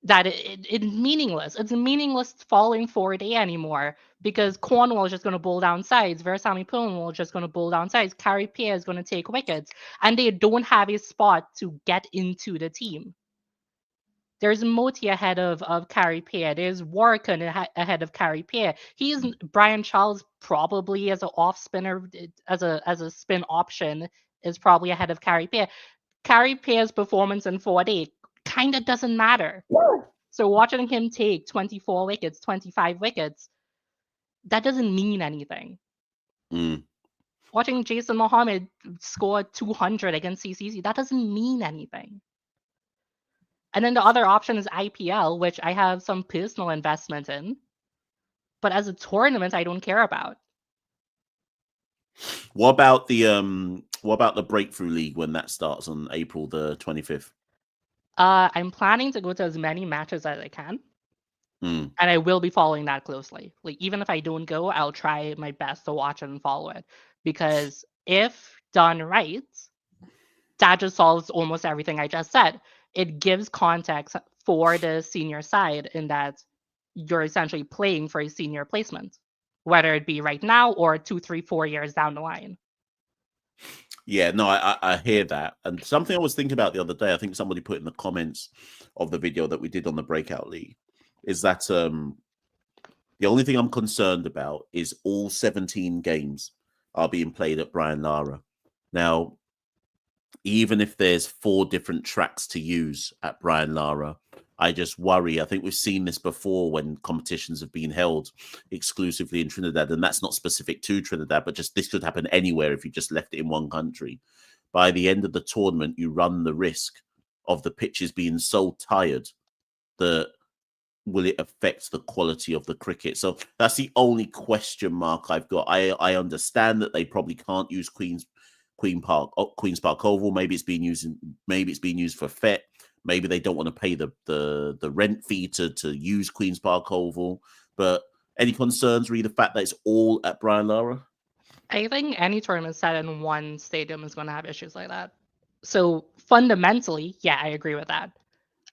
that it's meaningless. It's meaningless following 4-day anymore because Cornwall is just going to bowl down sides. Veerasamy Permaul is just going to bowl down sides. Carey Pear is going to take wickets. And they don't have a spot to get into the team. There's Moti ahead of Carey Pear. There's Warrican ahead of Carey Pear. He's Brian Charles probably as an off spinner, as a spin option, is probably ahead of Carey Pear. Carey Pear's performance in 4-day kind of doesn't matter. So watching him take 24 wickets, 25 wickets, that doesn't mean anything. Watching Jason Mohammed score 200 against CCC, that doesn't mean anything. And then the other option is IPL, which I have some personal investment in. But as a tournament, I don't care about. What about the Breakthrough League when that starts on April the 25th? I'm planning to go to as many matches as I can. And I will be following that closely. Like, even if I don't go, I'll try my best to watch it and follow it. Because if done right, that just solves almost everything I just said. It gives context for the senior side in that you're essentially playing for a senior placement, whether it be right now or 2, 3, 4 years down the line. Yeah, no, I hear that. And something I was thinking about the other day, I think somebody put in the comments of the video that we did on the Breakout League, is that the only thing I'm concerned about is all 17 games are being played at Brian Lara. Now, even if there's 4 different tracks to use at Brian Lara, I just worry. I think we've seen this before when competitions have been held exclusively in Trinidad, and that's not specific to Trinidad, but just this could happen anywhere if you just left it in one country. By the end of the tournament, you run the risk of the pitches being so tired that will it affect the quality of the cricket? So that's the only question mark I've got. I understand that they probably can't use Queen's Park Oval. Maybe it's being used for FET. Maybe they don't want to pay the rent fee to use Queen's Park Oval. But any concerns re the fact that it's all at Brian Lara? I think any tournament set in one stadium is going to have issues like that. So fundamentally, yeah, I agree with that.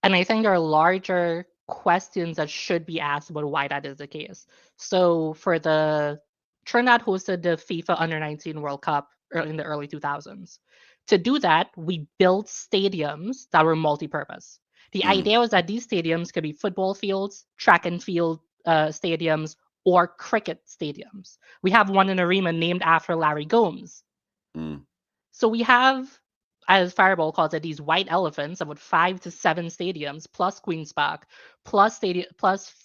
And I think there are larger questions that should be asked about why that is the case. So for the Trinidad hosted the FIFA Under-19 World Cup in the early 2000s. To do that, we built stadiums that were multi-purpose. The idea was that these stadiums could be football fields, track and field stadiums, or cricket stadiums. We have one in Arima named after Larry Gomes. So we have, as Fireball calls it, these white elephants, about 5 to 7 stadiums, plus Queen's Park, plus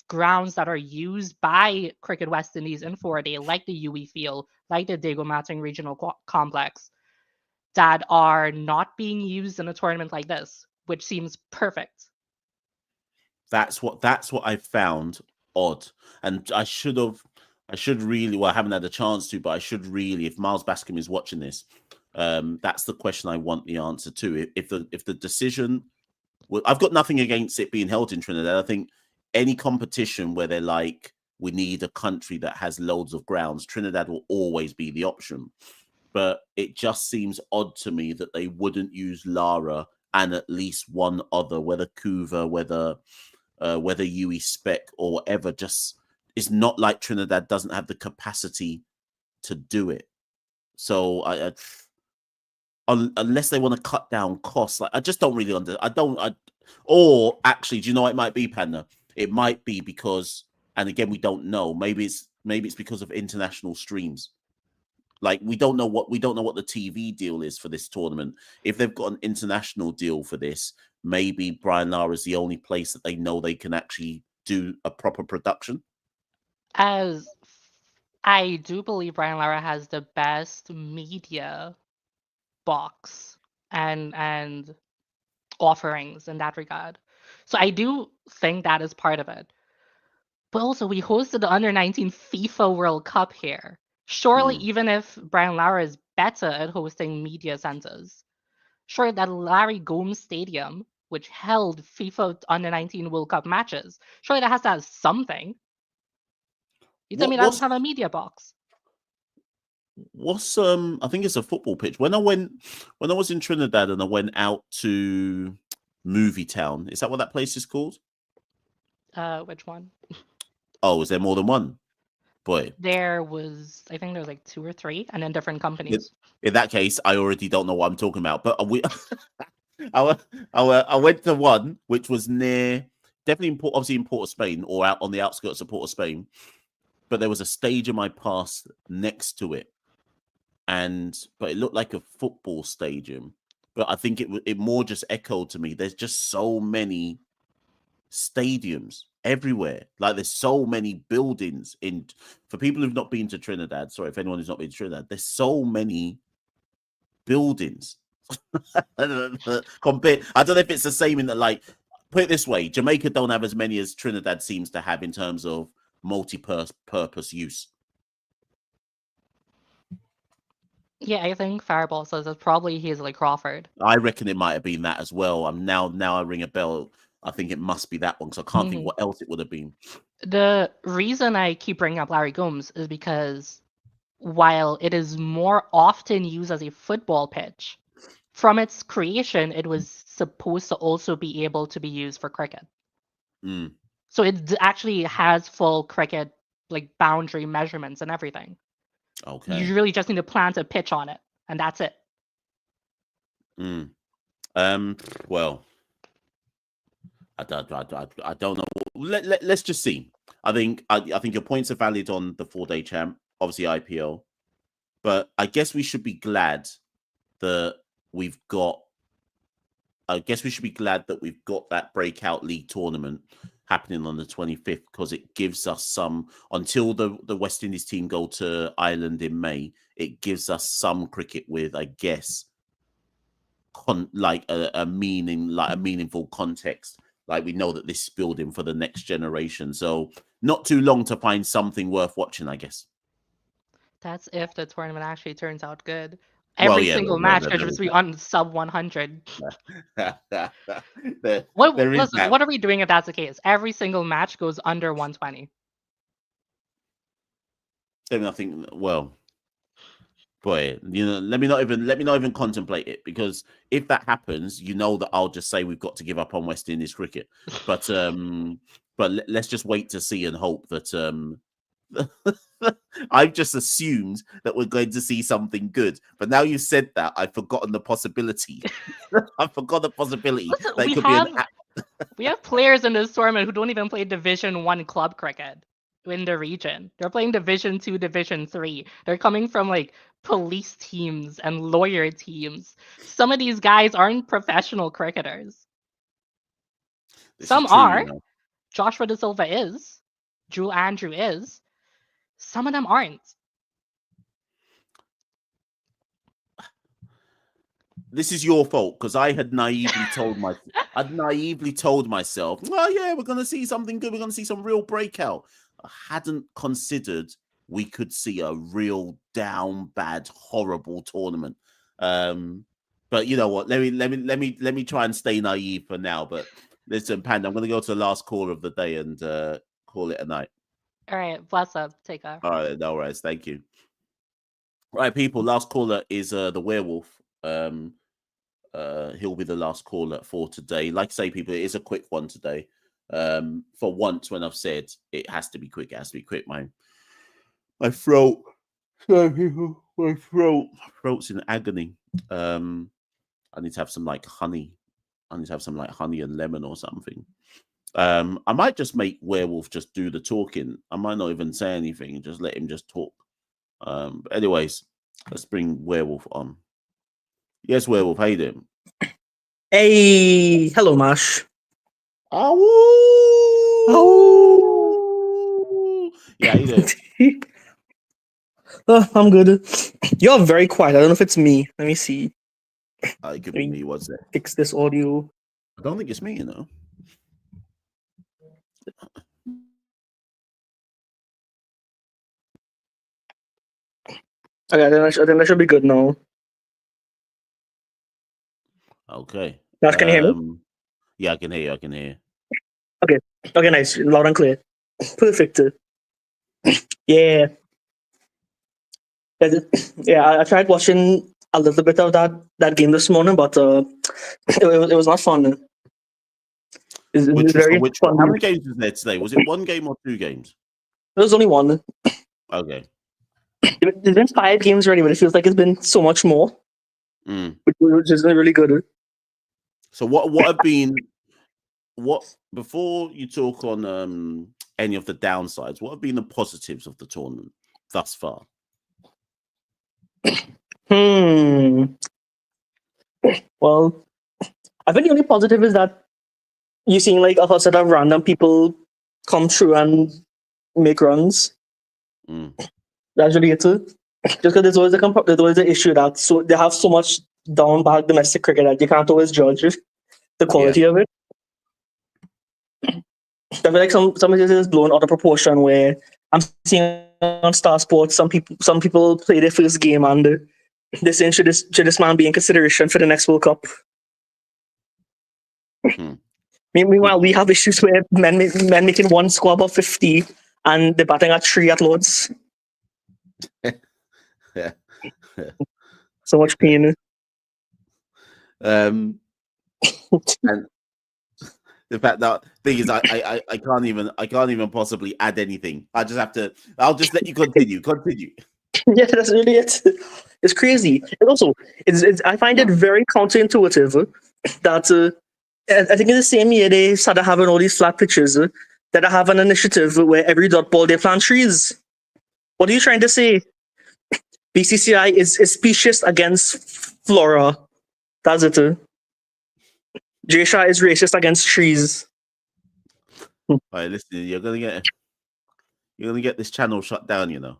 grounds that are used by Cricket West Indies in 4-day, like the UE Field, like the Dago Matting Regional Complex, that are not being used in a tournament like this, which seems perfect. That's what I found odd, and I should have I should really, well, I haven't had a chance to, but I should really, if Miles Bascom is watching this, that's the question I want the answer to. If the decision, well, I've got nothing against it being held in Trinidad. I think any competition where they're like, we need a country that has loads of grounds, Trinidad will always be the option. But it just seems odd to me that they wouldn't use Lara and at least one other, whether Couva, whether UE Spec or whatever. Just, it's not like Trinidad doesn't have the capacity to do it. So unless they want to cut down costs, like I just don't really or actually, do you know what it might be, Panda? It might be because, and again, we don't know. Maybe it's because of international streams. Like we don't know what the TV deal is for this tournament. If they've got an international deal for this, maybe Brian Lara is the only place that they know they can actually do a proper production. As I do believe Brian Lara has the best media box and offerings in that regard. So I do think that is part of it. But also we hosted the under-19 FIFA World Cup here. Surely, even if Brian Lara is better at hosting media centers, sure, that Larry Gomes Stadium, which held FIFA under-19 World Cup matches, surely that has to have something. You tell me that doesn't have a media box. What's I think it's a football pitch. When I was in Trinidad and I went out to Movie Town, is that what that place is called? Which one? Oh, is there more than one? Boy, I think there was like 2 or 3, and then different companies. In that case, I already don't know what I'm talking about. But I went to one which was near, definitely obviously in Port of Spain or out on the outskirts of Port of Spain. But there was a stadium I passed next to it, but it looked like a football stadium. But I think it more just echoed to me. There's just so many stadiums everywhere. Like there's so many buildings for people who've not been to Trinidad. Sorry, if anyone who's not been to Trinidad, there's so many buildings. Compared, I don't know if it's the same in that, like, put it this way, Jamaica don't have as many as Trinidad seems to have in terms of multi-purpose use. Yeah, I think Fireball says it's probably Hazeley Crawford. I reckon it might have been that as well. Now I ring a bell. I think it must be that one because I can't think what else it would have been. The reason I keep bringing up Larry Gomes is because while it is more often used as a football pitch, from its creation, it was supposed to also be able to be used for cricket. So it actually has full cricket like boundary measurements and everything. Okay. You really just need to plant a pitch on it, and that's it. Well, I don't know. Let's just see. I think your points are valid on the 4-day champ, obviously IPL, but I guess we should be glad that we've got. I guess we should be glad that we've got that Breakout League tournament happening on the 25th because it gives us some, until the West Indies team go to Ireland in May, it gives us some cricket with, I guess, a meaningful context. Like we know that this is building for the next generation. So not too long to find something worth watching, I guess. That's if the tournament actually turns out good. Every single match is supposed to be on sub 100. What are we doing if that's the case? Every single match goes under 120. Then I think, well, boy, let me not even contemplate it, because if that happens, you know that I'll just say we've got to give up on West Indies cricket. But let's just wait to see and hope that I've just assumed that we're going to see something good, but now you said that, I've forgotten the possibility. I forgot the possibility. Listen, we have players in this tournament who don't even play Division 1 club cricket in the region. They're playing Division 2, Division 3. They're coming from like police teams and lawyer teams. Some of these guys aren't professional cricketers. Some are. Joshua De Silva is. Drew Andrew is. Some of them aren't. This is your fault, because I had naively told myself, oh yeah, we're going to see something good. We're going to see some real breakout. I hadn't considered we could see a real down bad, horrible tournament. But you know what? Let me try and stay naive for now. But listen, Panda, I'm going to go to the last caller of the day and call it a night. All right, bless up. Take off. All right, no worries. Thank you. All right, people. Last caller is the werewolf. He'll be the last caller for today. Like I say, people, it is a quick one today. For once, when I've said it has to be quick, it has to be quick. My throat, sorry, people, my throat's in agony. I need to have some like honey. I need to have some like honey and lemon or something. I might just make Werewolf just do the talking. I might not even say anything, just let him just talk. But anyways, let's bring Werewolf on. Yes, Werewolf, how you doing? Hey, hello, Mash. Oh, yeah, how you doing? I'm good. You're very quiet. I don't know if it's me. Let me see. It could be me, what's it? Fix this audio. I don't think it's me, you know. Okay, I think that should be good now. Okay. Now, can you hear me? Yeah, I can hear you. I can hear you. Okay, nice. Loud and clear. Perfect. Yeah. Yeah, I tried watching a little bit of that game this morning, but it was not fun. It's very fun. How many games was there today? Was it one game or two games? There was only one. Okay. There's been 5 games already, but it feels like it's been so much more, which is really good. So what have been before you talk on any of the downsides, what have been the positives of the tournament thus far? Well, I think the only positive is that you're seeing like a whole set of random people come through and make runs. That's really it. Just because there's always an issue that they have so much down bad domestic cricket that you can't always judge the quality of it. I feel like some of it is blown out of proportion. Where I'm seeing on Star Sports, some people play their first game and they're saying should this man be in consideration for the next World Cup? Meanwhile, we have issues where men making one score above 50 and they're batting at 3 at Lords. So much pain. And the fact that thing is, I can't even possibly add anything. I'll just let you continue. Yeah, that's really it. It's crazy. And also, I find it very counterintuitive that I think in the same year they started having all these flat pitches that I have an initiative where every dot ball they plant trees. What are you trying to say? BCCI is specious against flora. That's it. J-Shah is racist against trees. All right, listen, you're gonna get this channel shut down, you know.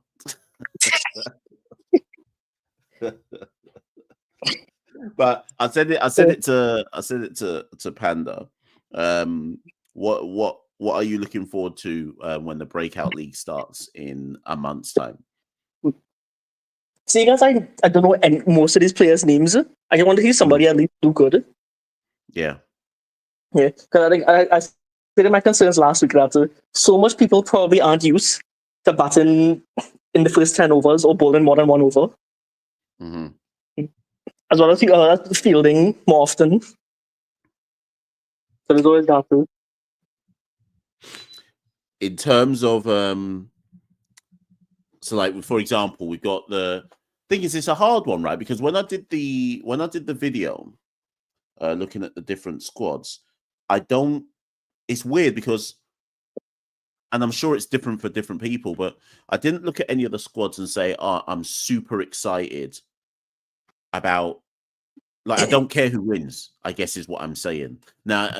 But I said it to Panda. What are you looking forward to when the Breakout League starts in a month's time? See, guys, I don't know most of these players' names. I want to see somebody at least do good. Yeah. Yeah, because I think I stated my concerns last week that so much people probably aren't used to batting in the first 10 overs or bowling more than 1 over. As well as fielding more often. So there's always that too. In terms of so like for example, we've got the thing is it's a hard one, right? Because when I did the video looking at the different squads, it's weird because, and I'm sure it's different for different people, but I didn't look at any of the squads and say, oh, I'm super excited about, like, I don't care who wins, I guess is what I'm saying. Now,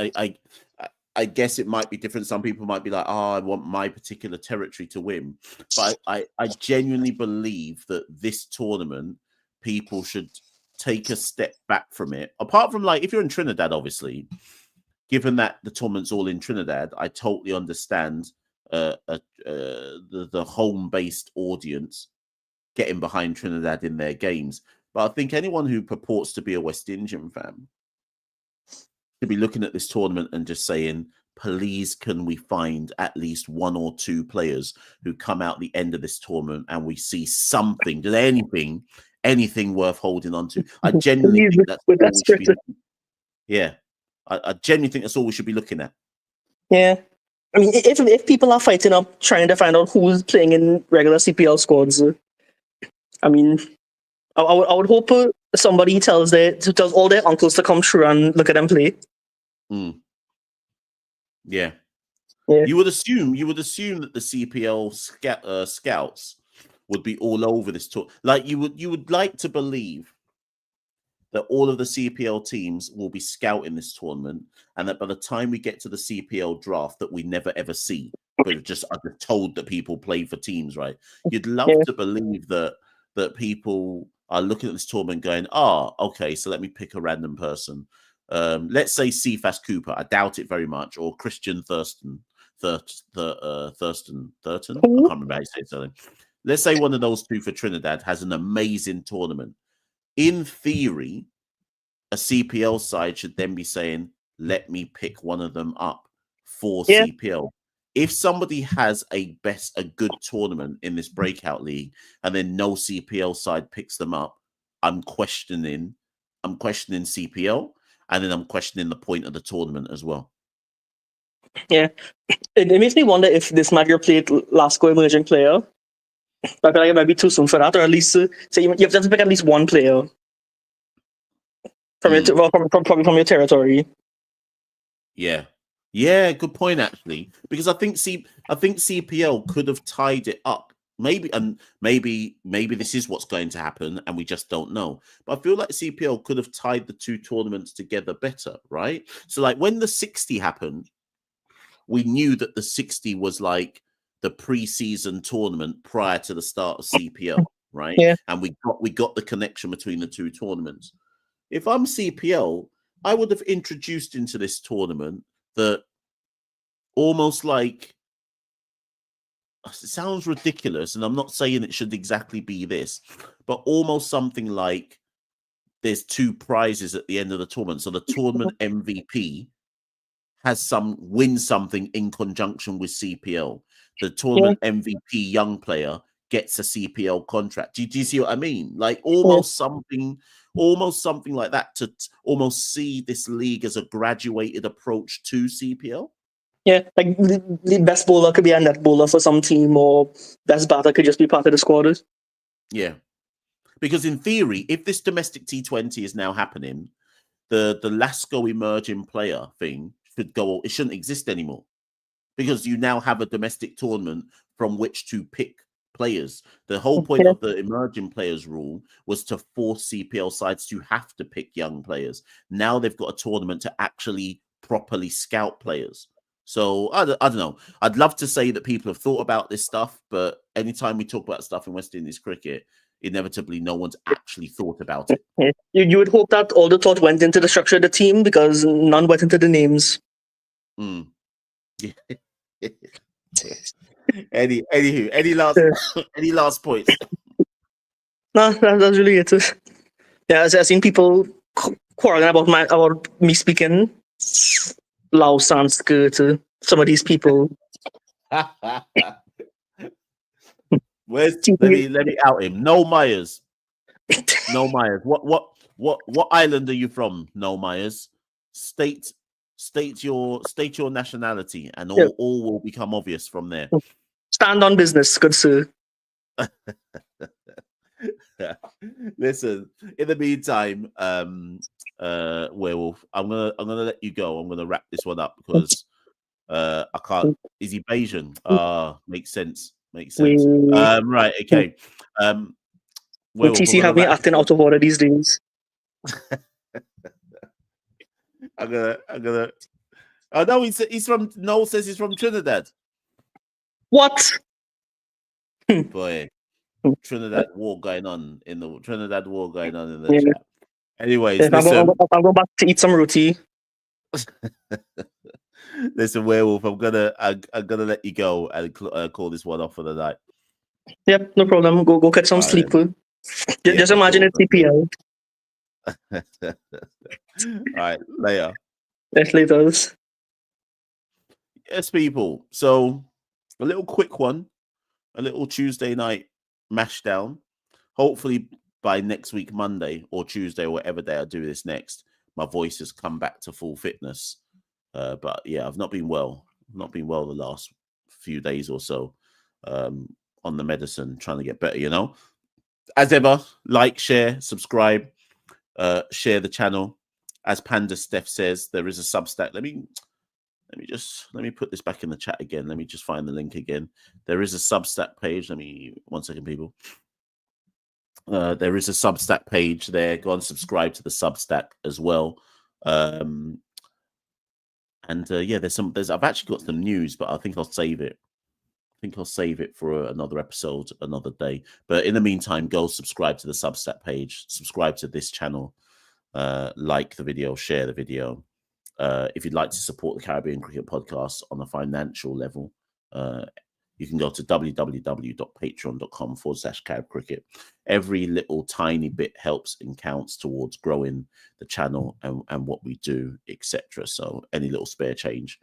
I guess it might be different. Some people might be like, oh, I want my particular territory to win. But I genuinely believe that this tournament, people should take a step back from it. Apart from, like, if you're in Trinidad, obviously, given that the tournament's all in Trinidad, I totally understand the home-based audience getting behind Trinidad in their games. But I think anyone who purports to be a West Indian fan should be looking at this tournament and just saying, please, can we find at least one or two players who come out the end of this tournament and we see something, anything worth holding on to? I genuinely think that's all we should be looking. Yeah, I genuinely think that's all we should be looking at. Yeah. I mean, if people are fighting up trying to find out who's playing in regular CPL squads, I mean, I would hope somebody tells all their uncles to come through and look at them play. Yeah. You would assume that the CPL scouts would be all over this tour. Like you would like to believe that all of the CPL teams will be scouting this tournament, and that by the time we get to the CPL draft that we never ever see, but just are told that people play for teams, right? You'd love to believe that people are looking at this tournament going, okay, so let me pick a random person. Let's say Cephas Cooper. I doubt it very much. Or Christian Thurston. Thurston. I can't remember how you say something. Let's say one of those two for Trinidad has an amazing tournament. In theory, a CPL side should then be saying, let me pick one of them up for CPL. If somebody has a good tournament in this breakout league and then no CPL side picks them up, I'm questioning CPL, and then I'm questioning the point of the tournament as well. Yeah. It makes me wonder if this might be played last go emerging player. I feel like it might be too soon for that, or at least say you have to pick at least one player from your territory. Yeah, good point actually, because I think CPL could have tied it up. Maybe this is what's going to happen, and we just don't know. But I feel like CPL could have tied the two tournaments together better, right? So, like when the 60 happened, we knew that the 60 was like the pre-season tournament prior to the start of CPL, right? Yeah. And we got the connection between the two tournaments. If I'm CPL, I would have introduced into this tournament that almost like, it sounds ridiculous, and I'm not saying it should exactly be this, but almost something like there's two prizes at the end of the tournament. So the tournament MVP wins something in conjunction with CPL. The tournament MVP young player gets a CPL contract. Do you see what I mean? Like almost something like that, to almost see this league as a graduated approach to CPL. Yeah, like the best bowler could be a net bowler for some team, or best batter could just be part of the squad. Yeah, because in theory, if this domestic T20 is now happening, the Lasco emerging player thing should go. It shouldn't exist anymore, because you now have a domestic tournament from which to pick players. The whole point of the emerging players rule was to force CPL sides to have to pick young players. Now they've got a tournament to actually properly scout players. So I don't know. I'd love to say that people have thought about this stuff, but anytime we talk about stuff in West Indies cricket, inevitably no one's actually thought about it. Yeah. You would hope that all the thought went into the structure of the team, because none went into the names. Any last points? No, that's really it. Yeah, I've seen people quarreling about me speaking Lao Sanskrit to some of these people. Let me out him. No Myers. No Myers. What island are you from? No Myers. State your nationality, and all will become obvious from there. Stand on business, good sir. Listen, in the meantime, Werewolf, I'm gonna let you go. I'm gonna wrap this one up because I can't. Is he Bayesian? Makes sense. Right, okay. Werewolf, TC have me acting out of order these days. I'm gonna. Oh no, he's from. Noel says he's from Trinidad. What? Boy, Trinidad war going on in the chat. Anyways, I'll go back to eat some roti. Listen, Werewolf, I'm gonna let you go and call this one off for the night. Yep, no problem. Go get some sleep. Just imagine it's CPL. All right, later. Yes, later. Yes, people. So a little quick one, a little Tuesday night MashDown. Hopefully by next week, Monday or Tuesday or whatever day I do this next, my voice has come back to full fitness. But yeah, I've not been well. The last few days or so on the medicine, trying to get better, you know. As ever, like, share, subscribe, share the channel. As Panda Steph says, there is a Substack. Let me put this back in the chat again. Let me just find the link again. There is a Substack page. 1 second, people. There is a Substack page there. Go and subscribe to the Substack as well. Yeah, I've actually got some news, but I think I'll save it. For another episode, another day. But in the meantime, go subscribe to the Substack page. Subscribe to this channel. Like the video, share the video. If you'd like to support the Caribbean Cricket Podcast on a financial level, you can go to www.patreon.com/caribcricket. Every little tiny bit helps and counts towards growing the channel and what we do, etc. So any little spare change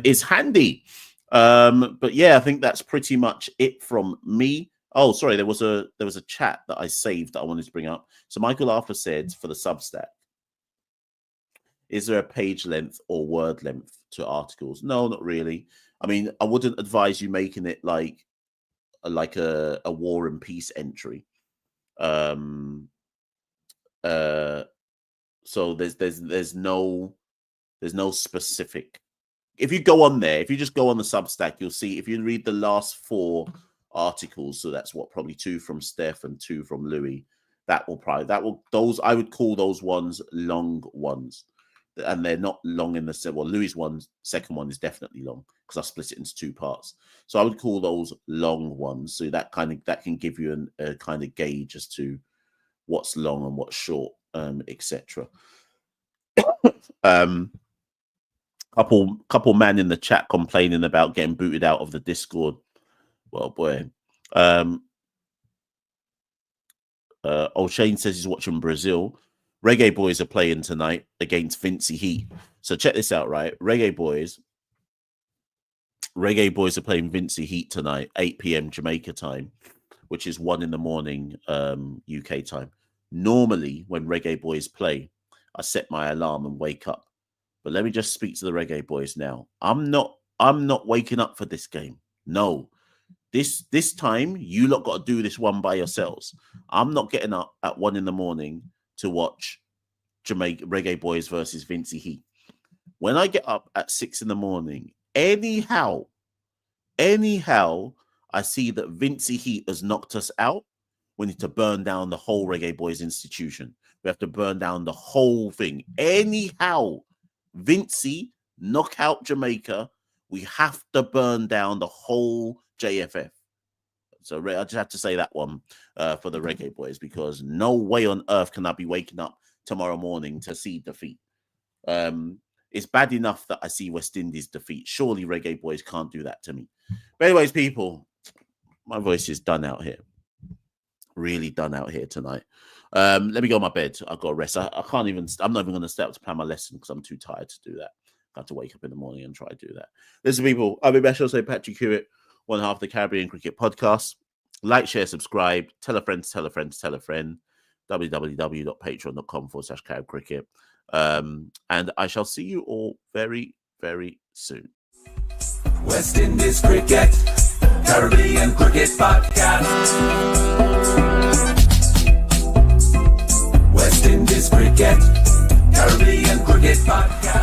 is handy. But yeah, I think that's pretty much it from me. Oh, sorry, there was a chat that I saved that I wanted to bring up. So Michael Arthur said for the Substack, is there a page length or word length to articles? No, not really. I mean, I wouldn't advise you making it like a War and Peace entry. So there's no specific. If you go on there, if you just go on the Substack, you'll see if you read the last 4 articles. So that's probably 2 from Steph and 2 from Louis. I would call those ones long ones. And they're not long in the Louis' second one is definitely long because I split it into 2 parts. So I would call those long ones. So that can give you a kind of gauge as to what's long and what's short, etc. Couple man in the chat complaining about getting booted out of the Discord. Well, boy. O'Shane says he's watching Brazil. Reggae Boys are playing tonight against Vincey Heat. So check this out, right? Reggae Boys are playing Vincey Heat tonight, 8 p.m. Jamaica time, which is 1 a.m. UK time. Normally, when Reggae Boys play, I set my alarm and wake up. But let me just speak to the Reggae Boys now. I'm not waking up for this game. No. This time, you lot got to do this one by yourselves. I'm not getting up at 1 a.m. to watch Jamaica Reggae Boys versus Vincey Heat. When I get up at 6 a.m, anyhow, I see that Vincey Heat has knocked us out. We need to burn down the whole Reggae Boys institution. We have to burn down the whole thing. Anyhow, Vincey knock out Jamaica. We have to burn down the whole JFF. So I just have to say that one for the Reggae Boys, because no way on earth can I be waking up tomorrow morning to see defeat. It's bad enough that I see West Indies defeat. Surely Reggae Boys can't do that to me. But anyways, people, my voice is done out here. Really done out here tonight. Let me go to my bed. I've got to rest. I'm not even going to stay up to plan my lesson because I'm too tired to do that. I have to wake up in the morning and try to do that. Listen, people, I'll be Machel, say Patrick Hewitt, one half of the Caribbean Cricket Podcast. Like, share, subscribe. Tell a friend, tell a friend, tell a friend. www.patreon.com/caribcricket. And I shall see you all very, very soon. West Indies Cricket, Caribbean Cricket Podcast. West Indies Cricket, Caribbean Cricket Podcast.